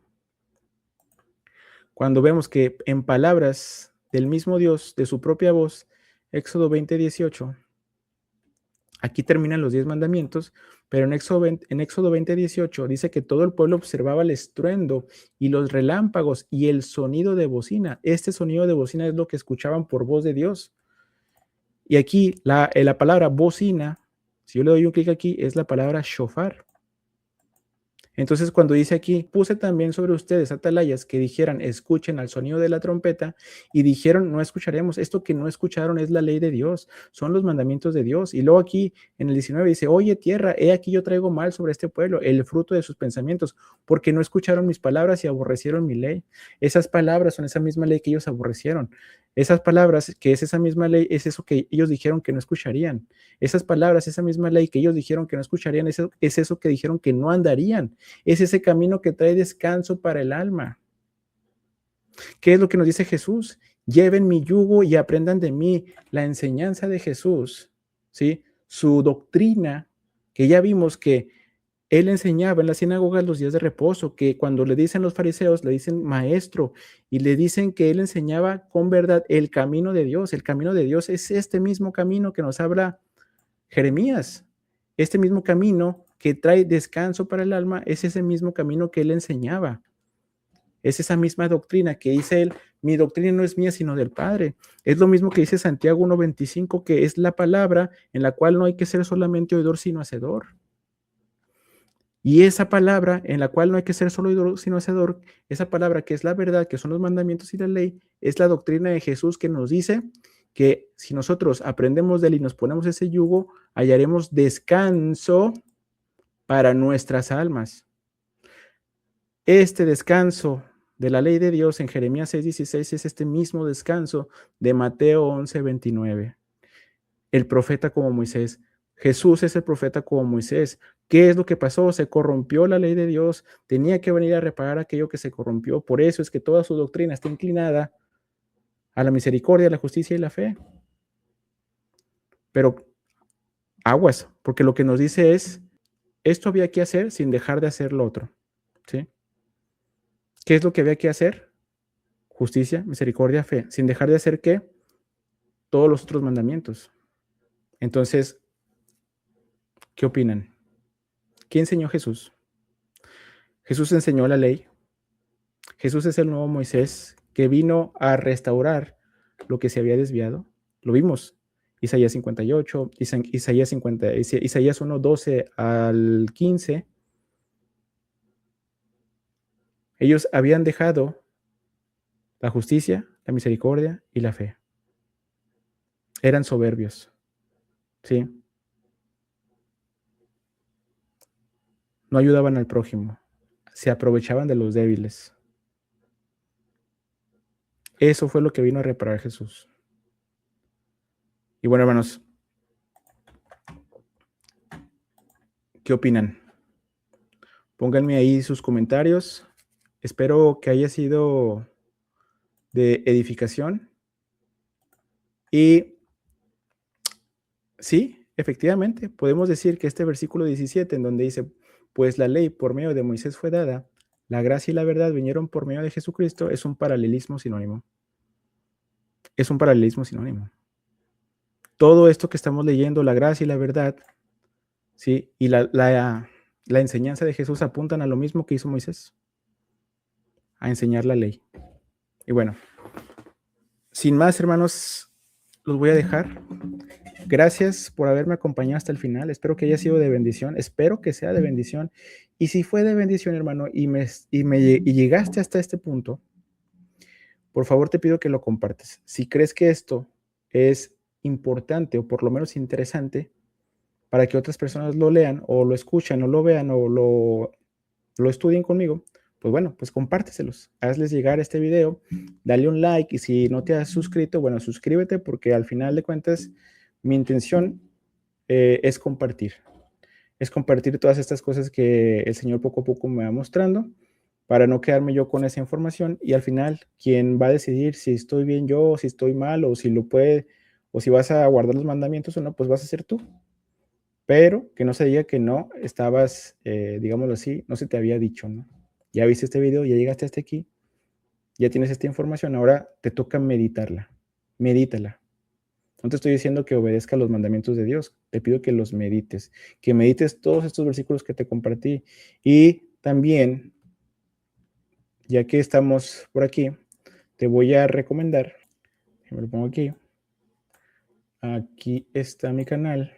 cuando vemos que en palabras del mismo Dios, de su propia voz, Éxodo 20:18, aquí terminan los 10 mandamientos, pero en Éxodo 20:18 dice que todo el pueblo observaba el estruendo y los relámpagos y el sonido de bocina. Este sonido de bocina es lo que escuchaban por voz de Dios. Y aquí la palabra bocina, si yo le doy un clic aquí, es la palabra shofar. Entonces, cuando dice aquí, puse también sobre ustedes atalayas que dijeran, escuchen al sonido de la trompeta, y dijeron, no escucharemos. Esto que no escucharon es la ley de Dios, son los mandamientos de Dios. Y luego aquí en el 19 dice, oye tierra, he aquí yo traigo mal sobre este pueblo, el fruto de sus pensamientos, porque no escucharon mis palabras y aborrecieron mi ley. Esas palabras son esa misma ley que ellos aborrecieron. Esas palabras, que es esa misma ley, es eso que ellos dijeron que no escucharían. Esas palabras, esa misma ley que ellos dijeron que no escucharían, es eso que dijeron que no andarían. Es ese camino que trae descanso para el alma. ¿Qué es lo que nos dice Jesús? Lleven mi yugo y aprendan de mí. La enseñanza de Jesús, ¿sí? Su doctrina, que ya vimos que él enseñaba en las sinagogas los días de reposo, que cuando le dicen los fariseos, le dicen maestro, y le dicen que él enseñaba con verdad el camino de Dios. El camino de Dios es este mismo camino que nos habla Jeremías. Este mismo camino que trae descanso para el alma es ese mismo camino que él enseñaba. Es esa misma doctrina que dice él, mi doctrina no es mía, sino del Padre. Es lo mismo que dice Santiago 1:25, que es la palabra en la cual no hay que ser solamente oidor, sino hacedor. Y esa palabra en la cual no hay que ser solo oidor, sino hacedor, esa palabra que es la verdad, que son los mandamientos y la ley, es la doctrina de Jesús que nos dice que si nosotros aprendemos de él y nos ponemos ese yugo, hallaremos descanso para nuestras almas. Este descanso de la ley de Dios en Jeremías 6:16 es este mismo descanso de Mateo 11:29. El profeta como Moisés. Jesús es el profeta como Moisés. ¿Qué es lo que pasó? Se corrompió la ley de Dios. Tenía que venir a reparar aquello que se corrompió. Por eso es que toda su doctrina está inclinada a la misericordia, la justicia y la fe. Pero aguas, porque lo que nos dice es, esto había que hacer sin dejar de hacer lo otro. ¿Sí? ¿Qué es lo que había que hacer? Justicia, misericordia, fe. Sin dejar de hacer ¿qué? Todos los otros mandamientos. Entonces, ¿qué opinan? ¿Qué enseñó Jesús? Jesús enseñó la ley. Jesús es el nuevo Moisés que vino a restaurar lo que se había desviado. Lo vimos. Isaías 58, Isaías 1, 12 al 15. Ellos habían dejado la justicia, la misericordia y la fe. Eran soberbios. ¿Sí? No ayudaban al prójimo. Se aprovechaban de los débiles. Eso fue lo que vino a reparar Jesús. Y bueno, hermanos, ¿qué opinan? Pónganme ahí sus comentarios. Espero que haya sido de edificación. Y sí, efectivamente, podemos decir que este versículo 17, en donde dice, pues la ley por medio de Moisés fue dada, la gracia y la verdad vinieron por medio de Jesucristo, es un paralelismo sinónimo. Es un paralelismo sinónimo. Todo esto que estamos leyendo, la gracia y la verdad, ¿sí? Y la enseñanza de Jesús apuntan a lo mismo que hizo Moisés, a enseñar la ley. Y bueno, sin más, hermanos, los voy a dejar. Gracias por haberme acompañado hasta el final. Espero que haya sido de bendición. Espero que sea de bendición. Y si fue de bendición, hermano, y llegaste hasta este punto, por favor te pido que lo compartas. Si crees que esto es importante o por lo menos interesante para que otras personas lo lean o lo escuchen o lo vean o lo estudien conmigo, pues bueno, pues compárteselos, hazles llegar este video, dale un like y si no te has suscrito, bueno, suscríbete porque al final de cuentas mi intención es compartir todas estas cosas que el Señor poco a poco me va mostrando para no quedarme yo con esa información y al final quien va a decidir si estoy bien yo o si estoy mal o si lo puede o si vas a guardar los mandamientos o no, pues vas a ser tú. Pero que no se diga que no estabas, digámoslo así, no se te había dicho, ¿no? Ya viste este video, ya llegaste hasta aquí, ya tienes esta información, ahora te toca meditarla, medítala. No te estoy diciendo que obedezca los mandamientos de Dios, te pido que los medites, que medites todos estos versículos que te compartí y también, ya que estamos por aquí, te voy a recomendar, me lo pongo aquí, aquí está mi canal.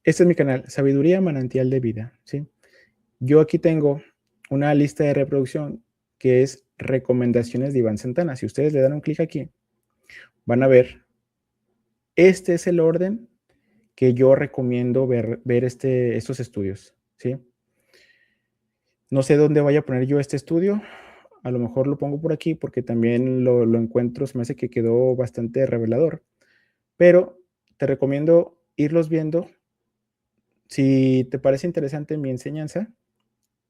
Este es mi canal, Sabiduría Manantial de Vida, ¿sí? Yo aquí tengo una lista de reproducción que es recomendaciones de Iván Santana. Si ustedes le dan un clic aquí, van a ver, este es el orden que yo recomiendo ver estos estudios, ¿sí? No sé dónde vaya a poner yo este estudio, a lo mejor lo pongo por aquí porque también lo encuentro, se me hace que quedó bastante revelador, pero te recomiendo irlos viendo. Si te parece interesante mi enseñanza,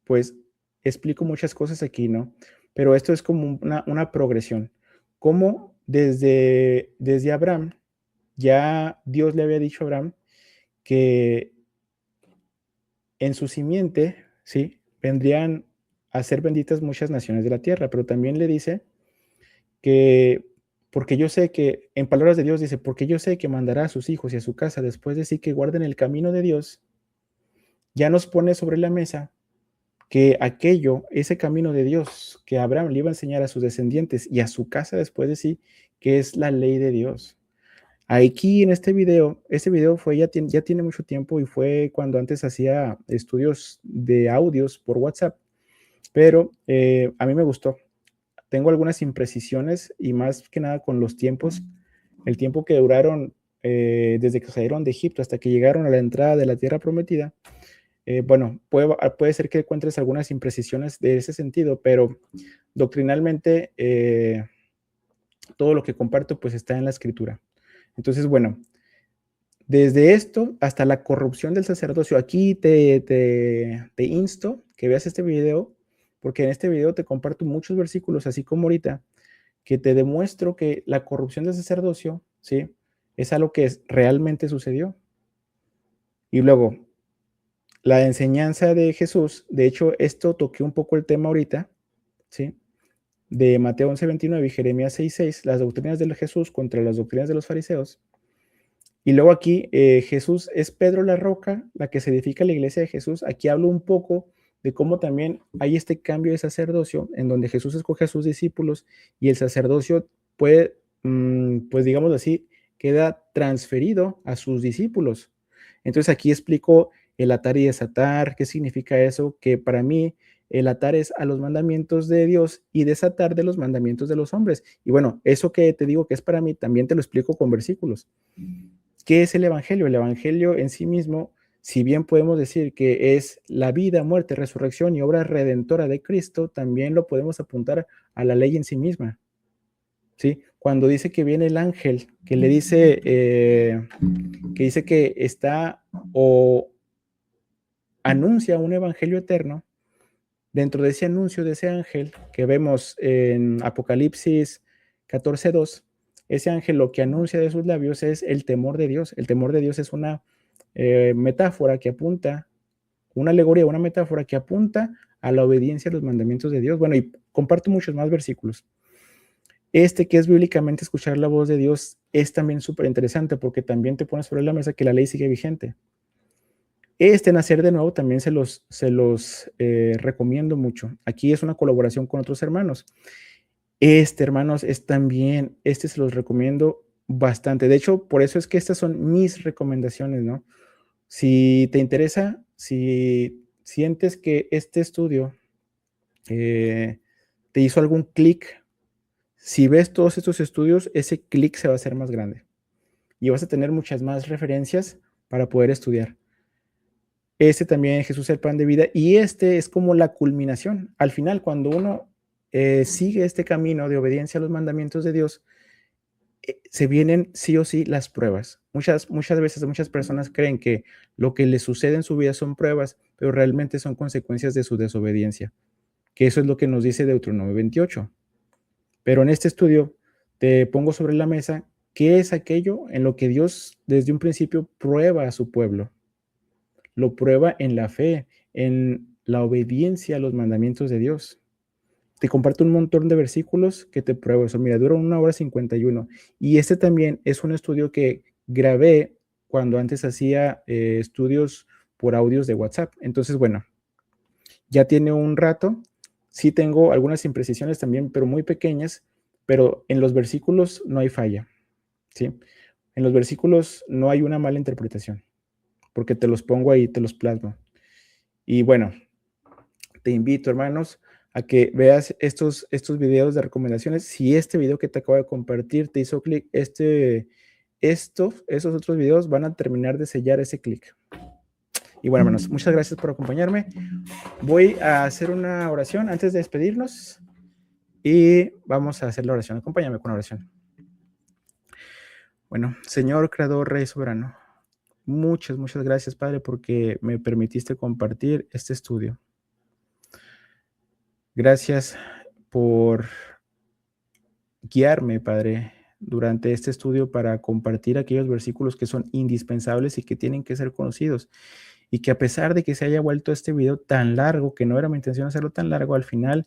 pues explico muchas cosas aquí, ¿no? Pero esto es como una progresión. Como desde Abraham, ya Dios le había dicho a Abraham que en su simiente, ¿sí? Vendrían a ser benditas muchas naciones de la tierra, pero también le dice que, porque yo sé que, en palabras de Dios dice, porque yo sé que mandará a sus hijos y a su casa después de sí que guarden el camino de Dios, ya nos pone sobre la mesa que ese camino de Dios que Abraham le iba a enseñar a sus descendientes y a su casa después de sí, que es la ley de Dios. Aquí en este video fue ya tiene mucho tiempo y fue cuando antes hacía estudios de audios por WhatsApp, pero a mí me gustó. Tengo algunas imprecisiones y más que nada con los tiempos, el tiempo que duraron desde que salieron de Egipto hasta que llegaron a la entrada de la tierra prometida. bueno, puede ser que encuentres algunas imprecisiones de ese sentido, pero doctrinalmente todo lo que comparto pues está en la escritura. Entonces, bueno, desde esto hasta la corrupción del sacerdocio, aquí te insto que veas este video, porque en este video te comparto muchos versículos, así como ahorita, que te demuestro que la corrupción del sacerdocio, ¿sí? Es algo que realmente sucedió. Y luego, la enseñanza de Jesús, de hecho, esto toqué un poco el tema ahorita, ¿sí? De Mateo 11:29 y Jeremías 6:6, las doctrinas de Jesús contra las doctrinas de los fariseos. Y luego aquí, Jesús es Pedro la roca, la que se edifica la iglesia de Jesús. Aquí hablo un poco de cómo también hay este cambio de sacerdocio en donde Jesús escoge a sus discípulos y el sacerdocio puede, pues digamos así, queda transferido a sus discípulos. Entonces aquí explico el atar y desatar, qué significa eso, que para mí el atar es a los mandamientos de Dios y desatar de los mandamientos de los hombres. Y bueno, eso que te digo que es para mí, también te lo explico con versículos. ¿Qué es el Evangelio? El Evangelio en sí mismo, si bien podemos decir que es la vida, muerte, resurrección y obra redentora de Cristo, también lo podemos apuntar a la ley en sí misma. ¿Sí? Cuando dice que viene el ángel, que le dice, que dice que está o anuncia un evangelio eterno, dentro de ese anuncio de ese ángel que vemos en Apocalipsis 14:2, ese ángel lo que anuncia de sus labios es el temor de Dios. El temor de Dios es una metáfora que apunta, una alegoría, una metáfora que apunta a la obediencia a los mandamientos de Dios. Bueno, y comparto muchos más versículos. Este que es bíblicamente escuchar la voz de Dios es también súper interesante porque también te pone sobre la mesa que la ley sigue vigente. Este nacer de nuevo también se los recomiendo mucho. Aquí es una colaboración con otros hermanos. Hermanos, es también, se los recomiendo bastante. De hecho, por eso es que estas son mis recomendaciones, ¿no? Si te interesa, si sientes que este estudio te hizo algún clic, si ves todos estos estudios, ese clic se va a hacer más grande y vas a tener muchas más referencias para poder estudiar. También, Jesús el pan de vida, y es como la culminación. Al final, cuando uno sigue este camino de obediencia a los mandamientos de Dios, se vienen sí o sí las pruebas. Muchas veces muchas personas creen que lo que les sucede en su vida son pruebas, pero realmente son consecuencias de su desobediencia, que eso es lo que nos dice Deuteronomio 28. Pero en este estudio te pongo sobre la mesa qué es aquello en lo que Dios desde un principio prueba a su pueblo. Lo prueba en la fe, en la obediencia a los mandamientos de Dios. Te comparto un montón de versículos que te pruebo eso. Mira, dura 1 hora 51. Y este también es un estudio que grabé cuando antes hacía estudios por audios de WhatsApp. Entonces, bueno, ya tiene un rato. Sí tengo algunas imprecisiones también, pero muy pequeñas, pero en los versículos no hay falla, ¿sí? En los versículos no hay una mala interpretación, porque te los pongo ahí, te los plasmo. Y bueno, te invito, hermanos, a que veas estos videos de recomendaciones. Si este video que te acabo de compartir te hizo clic, esos otros videos van a terminar de sellar ese clic. Y bueno, hermanos, muchas gracias por acompañarme. Voy a hacer una oración antes de despedirnos y vamos a hacer la oración. Acompáñame con la oración. Bueno, Señor, Creador, Rey Soberano, muchas gracias, Padre, porque me permitiste compartir este estudio. Gracias por guiarme, Padre, durante este estudio para compartir aquellos versículos que son indispensables y que tienen que ser conocidos. Y que a pesar de que se haya vuelto este video tan largo, que no era mi intención hacerlo tan largo, al final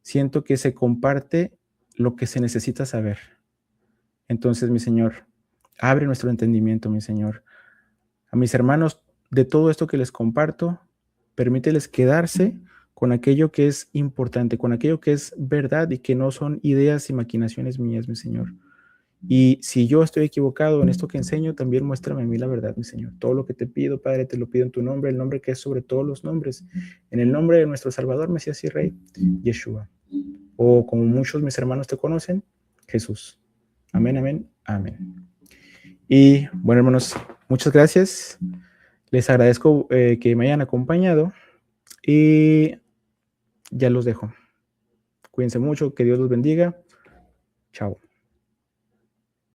siento que se comparte lo que se necesita saber. Entonces, mi Señor, abre nuestro entendimiento, mi Señor. A mis hermanos, de todo esto que les comparto, permíteles quedarse con aquello que es importante, con aquello que es verdad y que no son ideas y maquinaciones mías, mi Señor. Y si yo estoy equivocado en esto que enseño, también muéstrame a mí la verdad, mi Señor. Todo lo que te pido, Padre, te lo pido en tu nombre, el nombre que es sobre todos los nombres, en el nombre de nuestro Salvador, Mesías y Rey, Yeshua. O como muchos mis hermanos te conocen, Jesús. Amén, amén, amén. Y bueno, hermanos, muchas gracias. Les agradezco que me hayan acompañado y ya los dejo. Cuídense mucho, que Dios los bendiga. Chao.